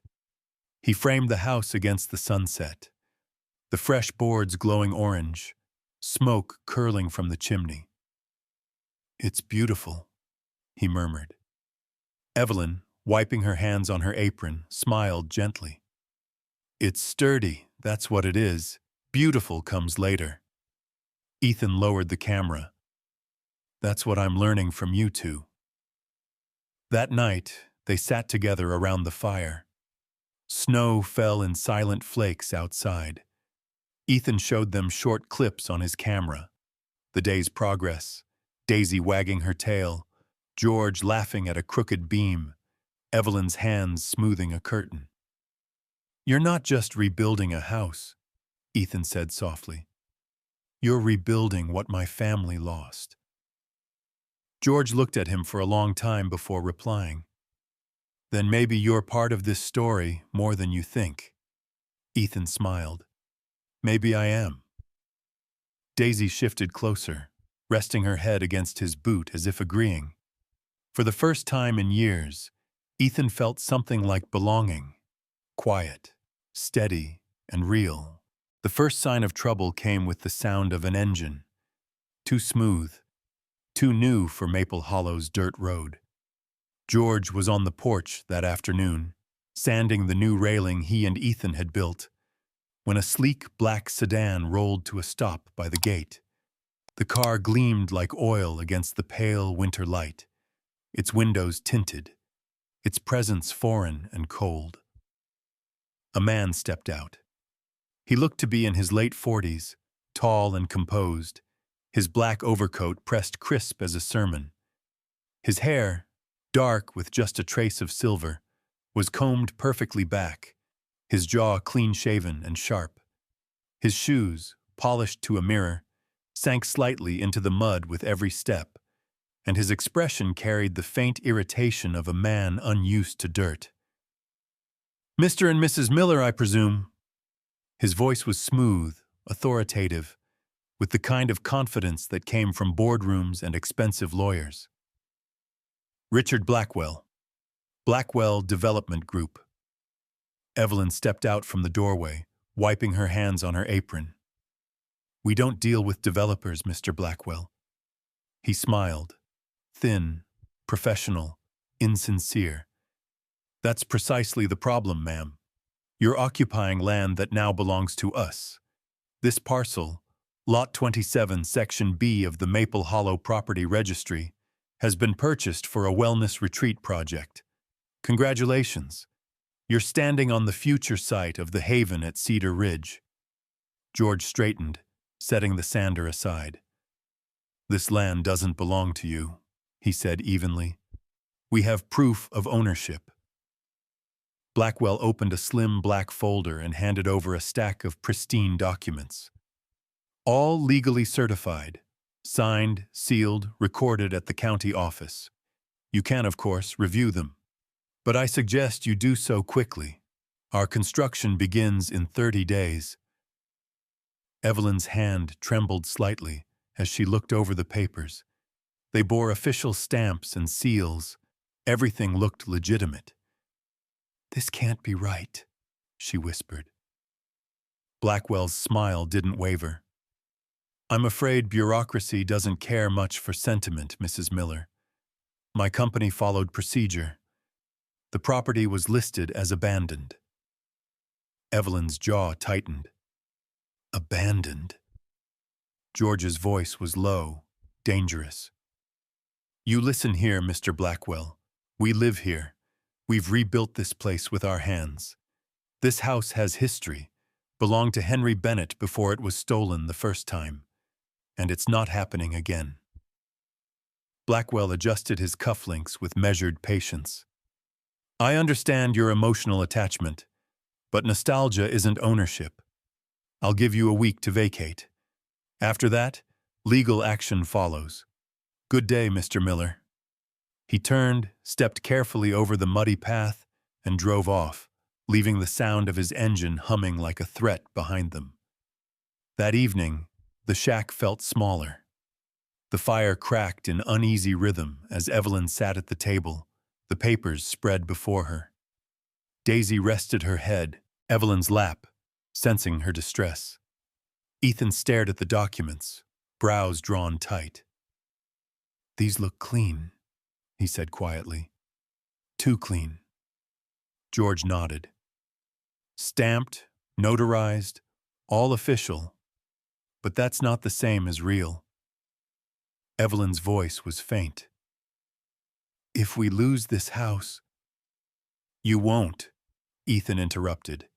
He framed the house against the sunset, the fresh boards glowing orange, smoke curling from the chimney. It's beautiful, he murmured. Evelyn, wiping her hands on her apron, smiled gently. It's sturdy, that's what it is. Beautiful comes later. Ethan lowered the camera. That's what I'm learning from you two. That night, they sat together around the fire. Snow fell in silent flakes outside. Ethan showed them short clips on his camera. The day's progress, Daisy wagging her tail, George laughing at a crooked beam, Evelyn's hands smoothing a curtain. You're not just rebuilding a house, Ethan said softly. You're rebuilding what my family lost. George looked at him for a long time before replying. Then maybe you're part of this story more than you think. Ethan smiled. Maybe I am. Daisy shifted closer, resting her head against his boot as if agreeing. For the first time in years, Ethan felt something like belonging. Quiet, steady, and real. The first sign of trouble came with the sound of an engine. too smooth, too new for Maple Hollow's dirt road. George was on the porch that afternoon, sanding the new railing he and Ethan had built, when a sleek black sedan rolled to a stop by the gate. The car gleamed like oil against the pale winter light, its windows tinted, its presence foreign and cold. A man stepped out. He looked to be in his late 40s, tall and composed, his black overcoat pressed crisp as a sermon. His hair, dark with just a trace of silver, was combed perfectly back, his jaw clean-shaven and sharp. His shoes, polished to a mirror, sank slightly into the mud with every step, and his expression carried the faint irritation of a man unused to dirt. "Mr. and Mrs. Miller, I presume?" His voice was smooth, authoritative, with the kind of confidence that came from boardrooms and expensive lawyers. "Richard Blackwell, Blackwell Development Group." Evelyn stepped out from the doorway, wiping her hands on her apron. "We don't deal with developers, Mr. Blackwell." He smiled, thin, professional, insincere. "That's precisely the problem, ma'am. You're occupying land that now belongs to us. This parcel, Lot 27, Section B of the Maple Hollow Property Registry, has been purchased for a wellness retreat project. Congratulations. You're standing on the future site of the Haven at Cedar Ridge." George straightened, setting the sander aside. "This land doesn't belong to you," he said evenly. "We have proof of ownership." Blackwell opened a slim black folder and handed over a stack of pristine documents. "All legally certified, signed, sealed, recorded at the county office. You can, of course, review them. But I suggest you do so quickly. Our construction begins in 30 days. Evelyn's hand trembled slightly as she looked over the papers. They bore official stamps and seals. Everything looked legitimate. "This can't be right," she whispered. Blackwell's smile didn't waver. "I'm afraid bureaucracy doesn't care much for sentiment, Mrs. Miller. My company followed procedure. The property was listed as abandoned." Evelyn's jaw tightened. "Abandoned?" George's voice was low, dangerous. "You listen here, Mr. Blackwell. We live here. We've rebuilt this place with our hands. This house has history, belonged to Henry Bennett before it was stolen the first time, and it's not happening again." Blackwell adjusted his cufflinks with measured patience. "I understand your emotional attachment, but nostalgia isn't ownership. I'll give you a week to vacate. After that, legal action follows. Good day, Mr. Miller." He turned, stepped carefully over the muddy path, and drove off, leaving the sound of his engine humming like a threat behind them. That evening, the shack felt smaller. The fire cracked in uneasy rhythm as Evelyn sat at the table, the papers spread before her. Daisy rested her head, Evelyn's lap, sensing her distress. Ethan stared at the documents, brows drawn tight. "These look clean," he said quietly. "Too clean." George nodded. "Stamped, notarized, all official. But that's not the same as real." Evelyn's voice was faint. "If we lose this house—" "You won't," Ethan interrupted.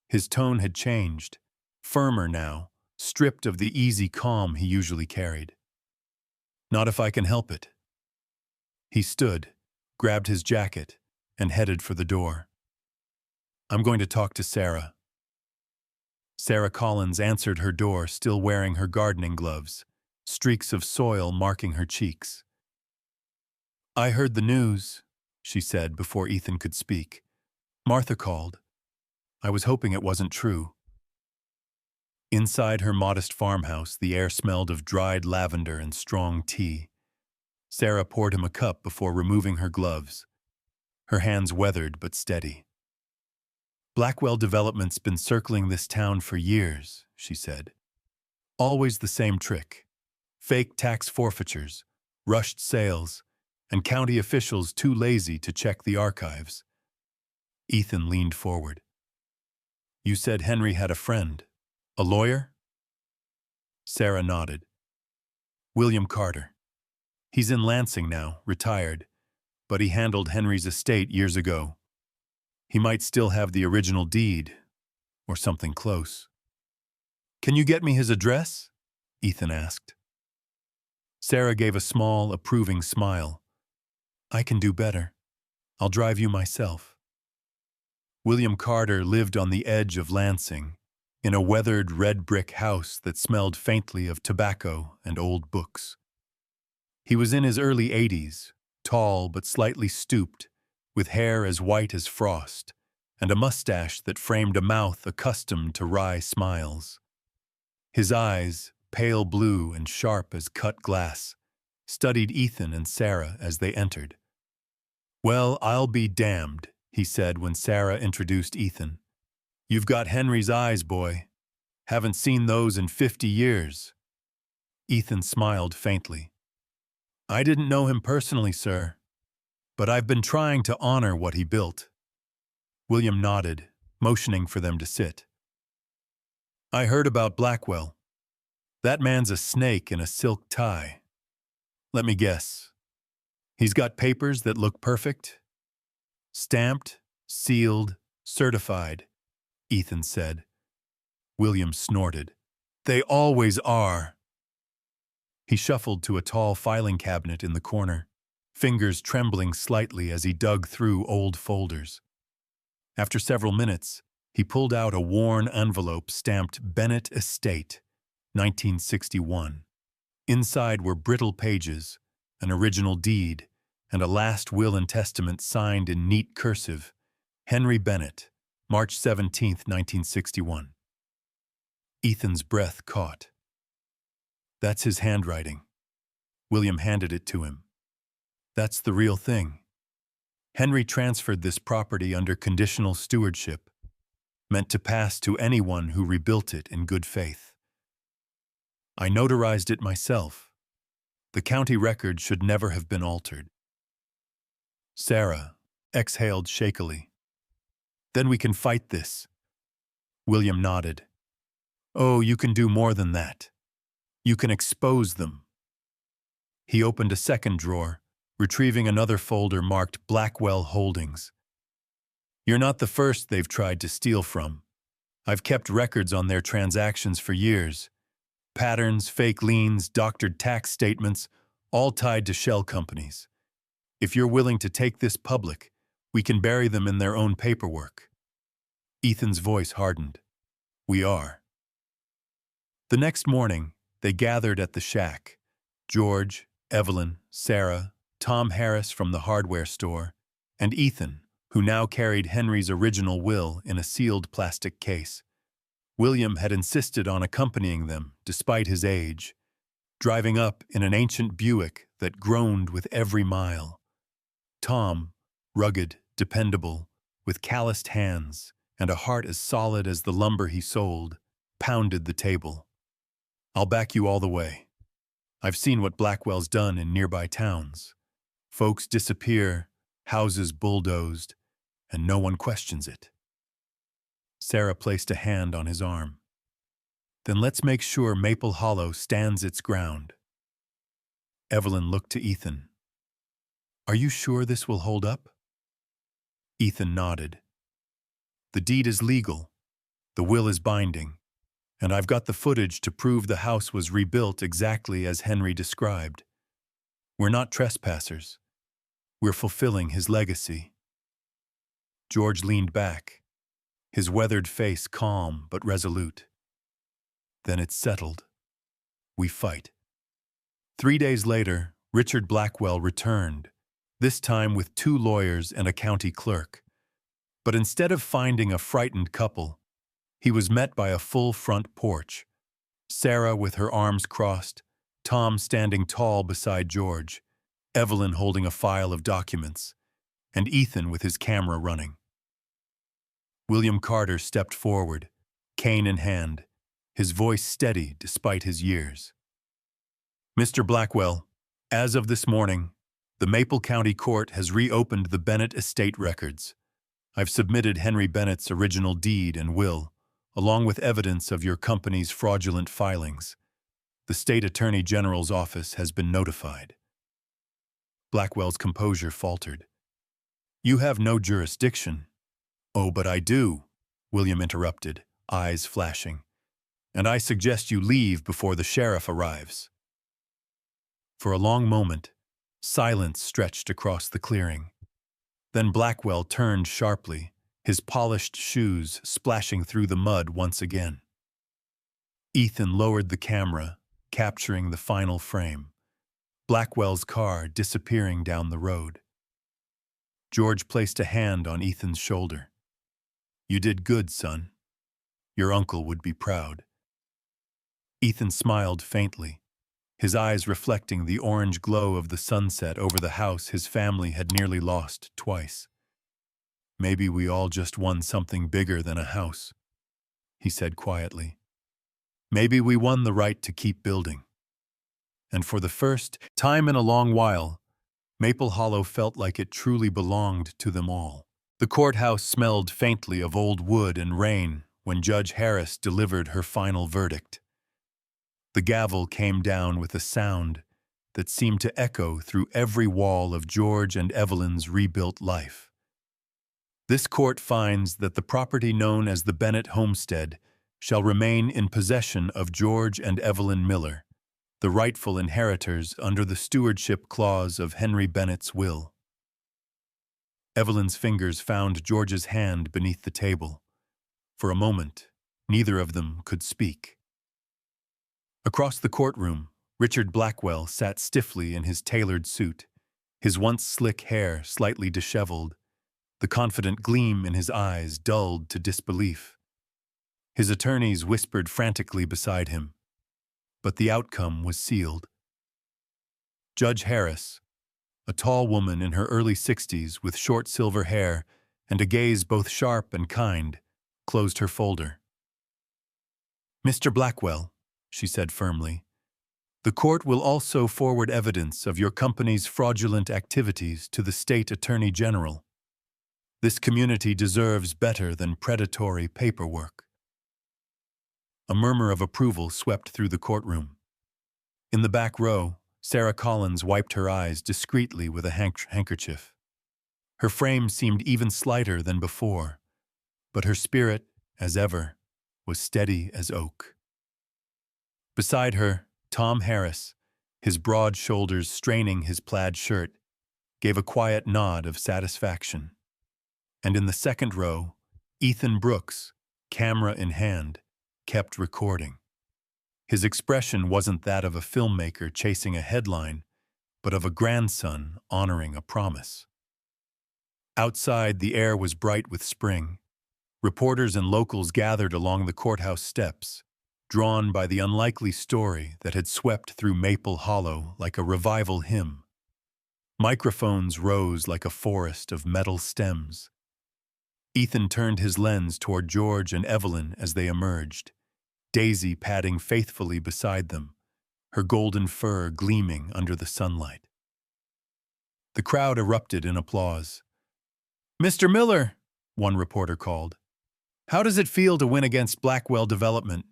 His tone had changed, firmer now, stripped of the easy calm he usually carried. "Not if I can help it." He stood, grabbed his jacket, and headed for the door. "I'm going to talk to Sarah." Sarah Collins answered her door, still wearing her gardening gloves, streaks of soil marking her cheeks. "I heard the news," she said before Ethan could speak. "Martha called. I was hoping it wasn't true." Inside her modest farmhouse, the air smelled of dried lavender and strong tea. Sarah poured him a cup before removing her gloves. Her hands weathered but steady. "Blackwell Development's been circling this town for years," she said. "Always the same trick. fake tax forfeitures, rushed sales, and county officials too lazy to check the archives. Ethan leaned forward. You said Henry had a friend. A lawyer? Sarah nodded. William Carter. He's in Lansing now, retired, but he handled Henry's estate years ago. He might still have the original deed, or something close. Can you get me his address? Ethan asked. Sarah gave a small, approving smile. I can do better. I'll drive you myself. William Carter lived on the edge of Lansing, in a weathered red brick house that smelled faintly of tobacco and old books. He was in his early 80s, tall but slightly stooped, with hair as white as frost, and a mustache that framed a mouth accustomed to wry smiles. His eyes, pale blue and sharp as cut glass, studied Ethan and Sarah as they entered. Well, I'll be damned, he said when Sarah introduced Ethan. You've got Henry's eyes, boy. Haven't seen those in 50 years. Ethan smiled faintly. I didn't know him personally, sir, but I've been trying to honor what he built. William nodded, motioning for them to sit. I heard about Blackwell. That man's a snake in a silk tie. Let me guess. He's got papers that look perfect? Stamped, sealed, certified, Ethan said. William snorted. They always are. He shuffled to a tall filing cabinet in the corner, fingers trembling slightly as he dug through old folders. After several minutes, he pulled out a worn envelope stamped Bennett Estate, 1961. Inside were brittle pages, an original deed, and a last will and testament signed in neat cursive, Henry Bennett, March 17, 1961. Ethan's breath caught. That's his handwriting. William handed it to him. That's the real thing. Henry transferred this property under conditional stewardship, meant to pass to anyone who rebuilt it in good faith. I notarized it myself. The county record should never have been altered. Sarah exhaled shakily. Then we can fight this. William nodded. Oh, you can do more than that. You can expose them. He opened a second drawer, retrieving another folder marked Blackwell Holdings. You're not the first they've tried to steal from. I've kept records on their transactions for years. Patterns, fake liens, doctored tax statements, all tied to shell companies. If you're willing to take this public, we can bury them in their own paperwork. Ethan's voice hardened. We are. The next morning, they gathered at the shack. George, Evelyn, Sarah, Tom Harris from the hardware store, and Ethan, who now carried Henry's original will in a sealed plastic case. William had insisted on accompanying them, despite his age, driving up in an ancient Buick that groaned with every mile. Tom, rugged, dependable, with calloused hands and a heart as solid as the lumber he sold, pounded the table. I'll back you all the way. I've seen what Blackwell's done in nearby towns. Folks disappear, houses bulldozed, and no one questions it. Sarah placed a hand on his arm. Then let's make sure Maple Hollow stands its ground. Evelyn looked to Ethan. Are you sure this will hold up? Ethan nodded. The deed is legal. The will is binding. And I've got the footage to prove the house was rebuilt exactly as Henry described. We're not trespassers. We're fulfilling his legacy. George leaned back, his weathered face calm but resolute. Then it's settled. We fight. 3 days later, Richard Blackwell returned, this time with 2 lawyers and a county clerk. But instead of finding a frightened couple, he was met by a full front porch, Sarah with her arms crossed, Tom standing tall beside George, Evelyn holding a file of documents, and Ethan with his camera running. William Carter stepped forward, cane in hand, his voice steady despite his years. Mr. Blackwell, as of this morning, the Maple County Court has reopened the Bennett estate records. I've submitted Henry Bennett's original deed and will, along with evidence of your company's fraudulent filings. The State Attorney General's office has been notified. Blackwell's composure faltered. You have no jurisdiction. Oh, but I do, William interrupted, eyes flashing. And I suggest you leave before the sheriff arrives. For a long moment, silence stretched across the clearing. Then Blackwell turned sharply, his polished shoes splashing through the mud once again. Ethan lowered the camera, capturing the final frame. Blackwell's car disappearing down the road. George placed a hand on Ethan's shoulder. You did good, son. Your uncle would be proud. Ethan smiled faintly, his eyes reflecting the orange glow of the sunset over the house his family had nearly lost twice. Maybe we all just won something bigger than a house, he said quietly. Maybe we won the right to keep building. And for the first time in a long while, Maple Hollow felt like it truly belonged to them all. The courthouse smelled faintly of old wood and rain when Judge Harris delivered her final verdict. The gavel came down with a sound that seemed to echo through every wall of George and Evelyn's rebuilt life. This court finds that the property known as the Bennett homestead shall remain in possession of George and Evelyn Miller, the rightful inheritors under the stewardship clause of Henry Bennett's will. Evelyn's fingers found George's hand beneath the table. For a moment, neither of them could speak. Across the courtroom, Richard Blackwell sat stiffly in his tailored suit, his once slick hair slightly disheveled, the confident gleam in his eyes dulled to disbelief. His attorneys whispered frantically beside him, but the outcome was sealed. Judge Harris, a tall woman in her early 60s with short silver hair and a gaze both sharp and kind, closed her folder. Mr. Blackwell, she said firmly, the court will also forward evidence of your company's fraudulent activities to the State Attorney General. This community deserves better than predatory paperwork. A murmur of approval swept through the courtroom. In the back row, Sarah Collins wiped her eyes discreetly with a handkerchief. Her frame seemed even slighter than before, but her spirit, as ever, was steady as oak. Beside her, Tom Harris, his broad shoulders straining his plaid shirt, gave a quiet nod of satisfaction. And in the second row, Ethan Brooks, camera in hand, kept recording. His expression wasn't that of a filmmaker chasing a headline, but of a grandson honoring a promise. Outside, the air was bright with spring. Reporters and locals gathered along the courthouse steps, drawn by the unlikely story that had swept through Maple Hollow like a revival hymn. Microphones rose like a forest of metal stems. Ethan turned his lens toward George and Evelyn as they emerged, Daisy padding faithfully beside them, her golden fur gleaming under the sunlight. The crowd erupted in applause. "Mr. Miller," one reporter called, "how does it feel to win against Blackwell Development?"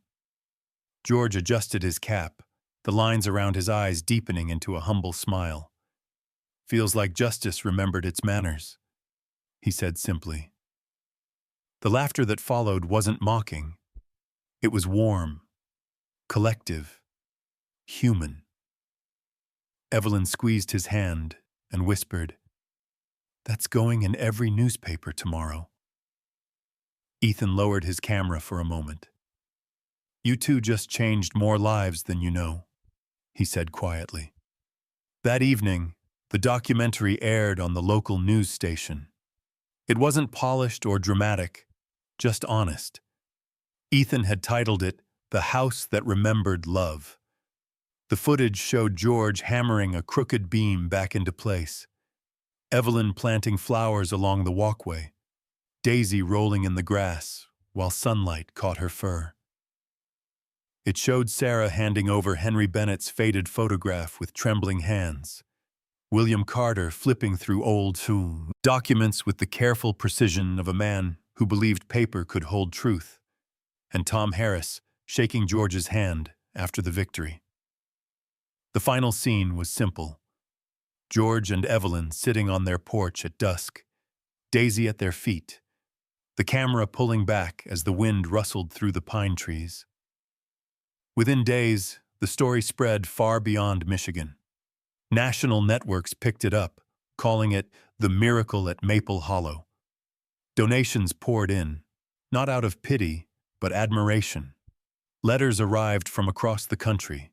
George adjusted his cap, the lines around his eyes deepening into a humble smile. "Feels like justice remembered its manners," he said simply. The laughter that followed wasn't mocking. It was warm, collective, human. Evelyn squeezed his hand and whispered, "That's going in every newspaper tomorrow." Ethan lowered his camera for a moment. "You two just changed more lives than you know," he said quietly. That evening, the documentary aired on the local news station. It wasn't polished or dramatic, just honest. Ethan had titled it "The House That Remembered Love." The footage showed George hammering a crooked beam back into place, Evelyn planting flowers along the walkway, Daisy rolling in the grass while sunlight caught her fur. It showed Sarah handing over Henry Bennett's faded photograph with trembling hands, William Carter flipping through old documents with the careful precision of a man who believed paper could hold truth, and Tom Harris shaking George's hand after the victory. The final scene was simple. George and Evelyn sitting on their porch at dusk, Daisy at their feet, the camera pulling back as the wind rustled through the pine trees. Within days, the story spread far beyond Michigan. National networks picked it up, calling it the miracle at Maple Hollow. Donations poured in, not out of pity, but admiration. Letters arrived from across the country.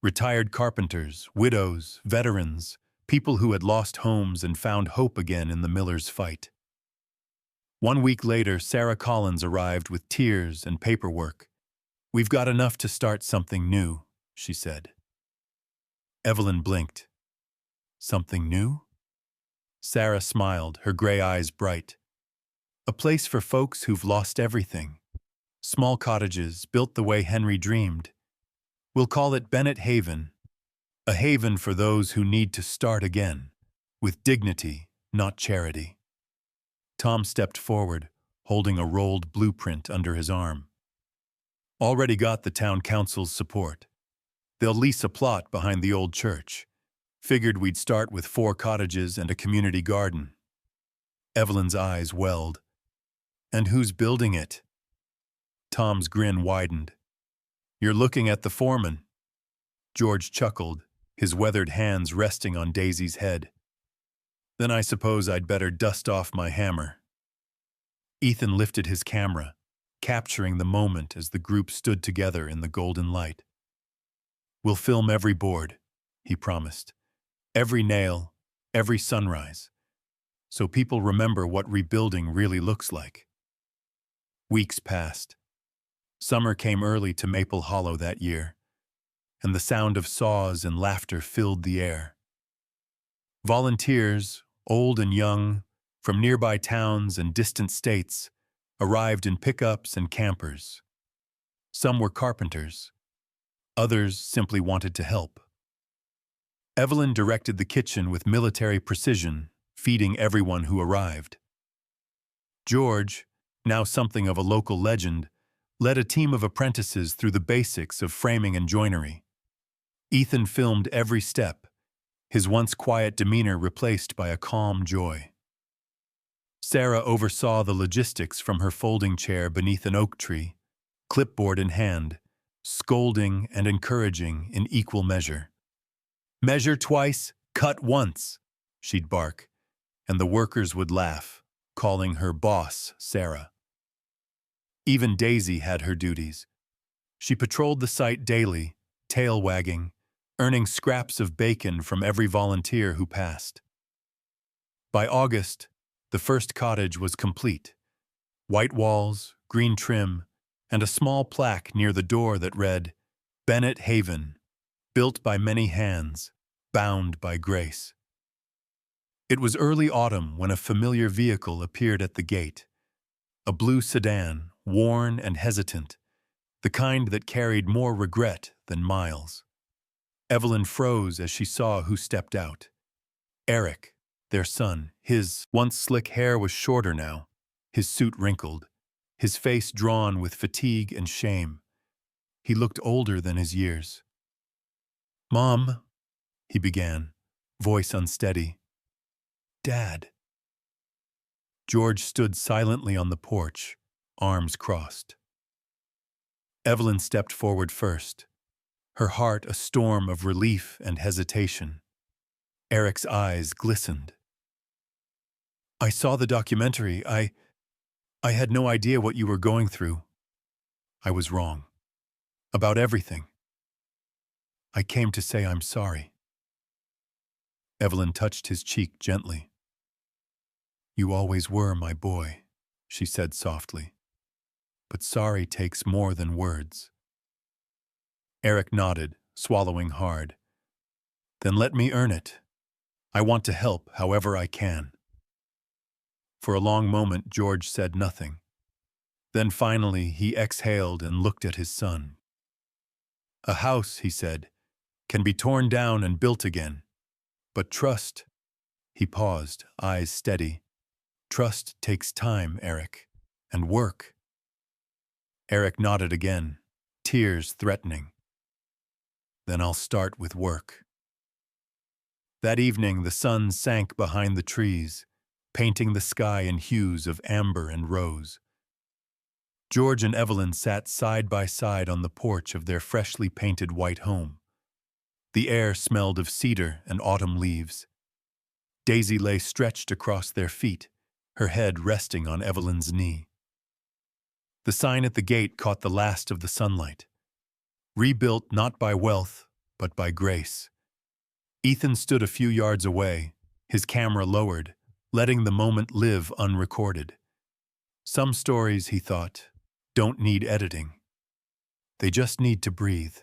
Retired carpenters, widows, veterans, people who had lost homes and found hope again in the Millers' fight. 1 week later, Sarah Collins arrived with tears and paperwork. "We've got enough to start something new," she said. Evelyn blinked. "Something new?" Sarah smiled, her gray eyes bright. "A place for folks who've lost everything. Small cottages built the way Henry dreamed. We'll call it Bennett Haven. A haven for those who need to start again, with dignity, not charity." Tom stepped forward, holding a rolled blueprint under his arm. "Already got the town council's support. They'll lease a plot behind the old church. Figured we'd start with 4 cottages and a community garden." Evelyn's eyes welled. "And who's building it?" Tom's grin widened. "You're looking at the foreman." George chuckled, his weathered hands resting on Daisy's head. "Then I suppose I'd better dust off my hammer." Ethan lifted his camera, capturing the moment as the group stood together in the golden light. "We'll film every board," he promised. "Every nail, every sunrise, so people remember what rebuilding really looks like." Weeks passed. Summer came early to Maple Hollow that year, and the sound of saws and laughter filled the air. Volunteers, old and young, from nearby towns and distant states, arrived in pickups and campers. Some were carpenters. Others simply wanted to help. Evelyn directed the kitchen with military precision, feeding everyone who arrived. George, now something of a local legend, led a team of apprentices through the basics of framing and joinery. Ethan filmed every step, his once quiet demeanor replaced by a calm joy. Sarah oversaw the logistics from her folding chair beneath an oak tree, clipboard in hand, scolding and encouraging in equal measure. "Measure twice, cut once," she'd bark, and the workers would laugh, calling her boss Sarah. Even Daisy had her duties. She patrolled the site daily, tail wagging, earning scraps of bacon from every volunteer who passed. By August, the first cottage was complete. White walls, green trim, and a small plaque near the door that read, "Bennett Haven, built by many hands, bound by grace." It was early autumn when a familiar vehicle appeared at the gate. A blue sedan, worn and hesitant, the kind that carried more regret than miles. Evelyn froze as she saw who stepped out. Eric, their son. His once slick hair was shorter now, his suit wrinkled, his face drawn with fatigue and shame. He looked older than his years. "Mom," he began, voice unsteady. "Dad." George stood silently on the porch, arms crossed. Evelyn stepped forward first, her heart a storm of relief and hesitation. Eric's eyes glistened. "I saw the documentary. I had no idea what you were going through. I was wrong. About everything. I came to say I'm sorry." Evelyn touched his cheek gently. "You always were my boy," she said softly. "But sorry takes more than words." Eric nodded, swallowing hard. "Then let me earn it. I want to help however I can." For a long moment, George said nothing. Then finally, he exhaled and looked at his son. A house, he said, can be torn down and built again. But trust, he paused, eyes steady. Trust takes time, Eric, and work. Eric nodded again, tears threatening. Then I'll start with work. That evening, the sun sank behind the trees, painting the sky in hues of amber and rose. George and Evelyn sat side by side on the porch of their freshly painted white home. The air smelled of cedar and autumn leaves. Daisy lay stretched across their feet, her head resting on Evelyn's knee. The sign at the gate caught the last of the sunlight. Rebuilt not by wealth, but by grace. Ethan stood a few yards away, his camera lowered, letting the moment live unrecorded. Some stories, he thought, don't need editing. They just need to breathe.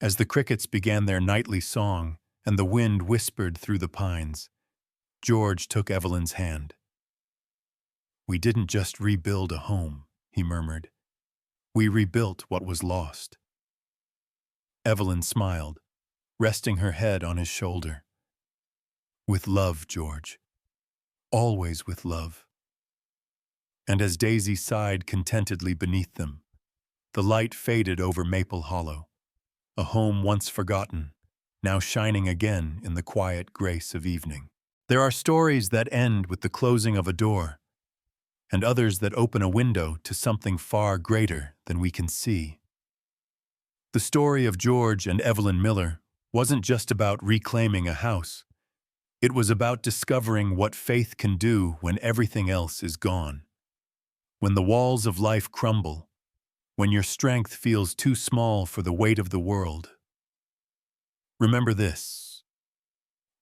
As the crickets began their nightly song and the wind whispered through the pines, George took Evelyn's hand. We didn't just rebuild a home, he murmured. We rebuilt what was lost. Evelyn smiled, resting her head on his shoulder. With love, George. Always with love. And as Daisy sighed contentedly beneath them, the light faded over Maple Hollow, a home once forgotten, now shining again in the quiet grace of evening. There are stories that end with the closing of a door, and others that open a window to something far greater than we can see. The story of George and Evelyn Miller wasn't just about reclaiming a house. It was about discovering what faith can do when everything else is gone. When the walls of life crumble, when your strength feels too small for the weight of the world. Remember this: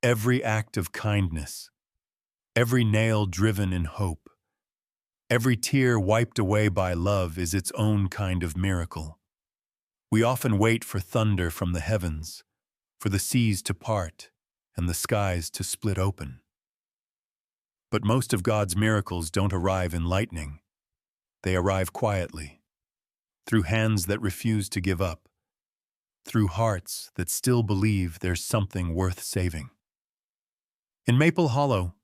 every act of kindness, every nail driven in hope, every tear wiped away by love is its own kind of miracle. We often wait for thunder from the heavens, for the seas to part and the skies to split open. But most of God's miracles don't arrive in lightning. They arrive quietly, through hands that refuse to give up, through hearts that still believe there's something worth saving. In Maple Hollow,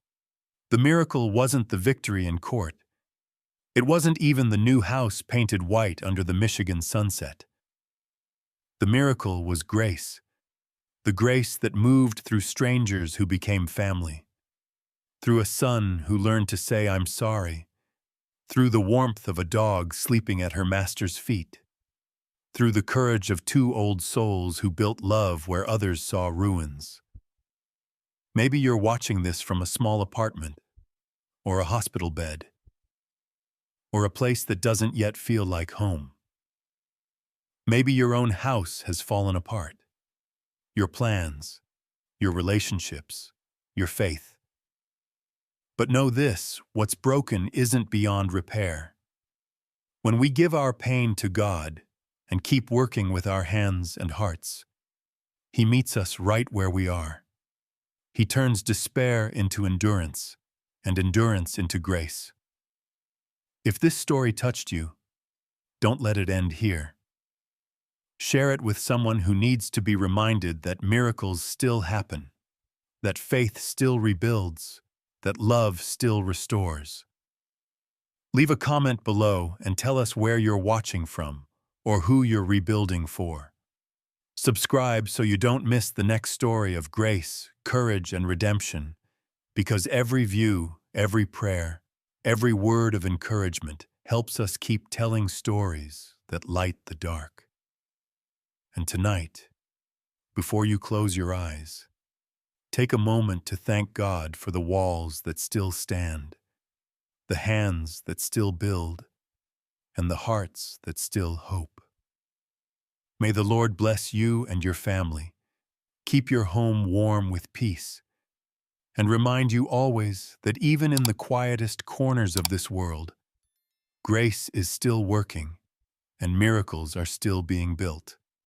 the miracle wasn't the victory in court. It wasn't even the new house painted white under the Michigan sunset. The miracle was grace, the grace that moved through strangers who became family, through a son who learned to say, "I'm sorry," through the warmth of a dog sleeping at her master's feet, through the courage of two old souls who built love where others saw ruins. Maybe you're watching this from a small apartment, or a hospital bed, or a place that doesn't yet feel like home. Maybe your own house has fallen apart. Your plans, your relationships, your faith. But know this: what's broken isn't beyond repair. When we give our pain to God and keep working with our hands and hearts, He meets us right where we are. He turns despair into endurance and endurance into grace. If this story touched you, don't let it end here. Share it with someone who needs to be reminded that miracles still happen, that faith still rebuilds, that love still restores. Leave a comment below and tell us where you're watching from or who you're rebuilding for. Subscribe so you don't miss the next story of grace, courage, and redemption, because every view, every prayer, every word of encouragement helps us keep telling stories that light the dark. And tonight, before you close your eyes, take a moment to thank God for the walls that still stand, the hands that still build, and the hearts that still hope. May the Lord bless you and your family, keep your home warm with peace, and remind you always that even in the quietest corners of this world, grace is still working and miracles are still being built.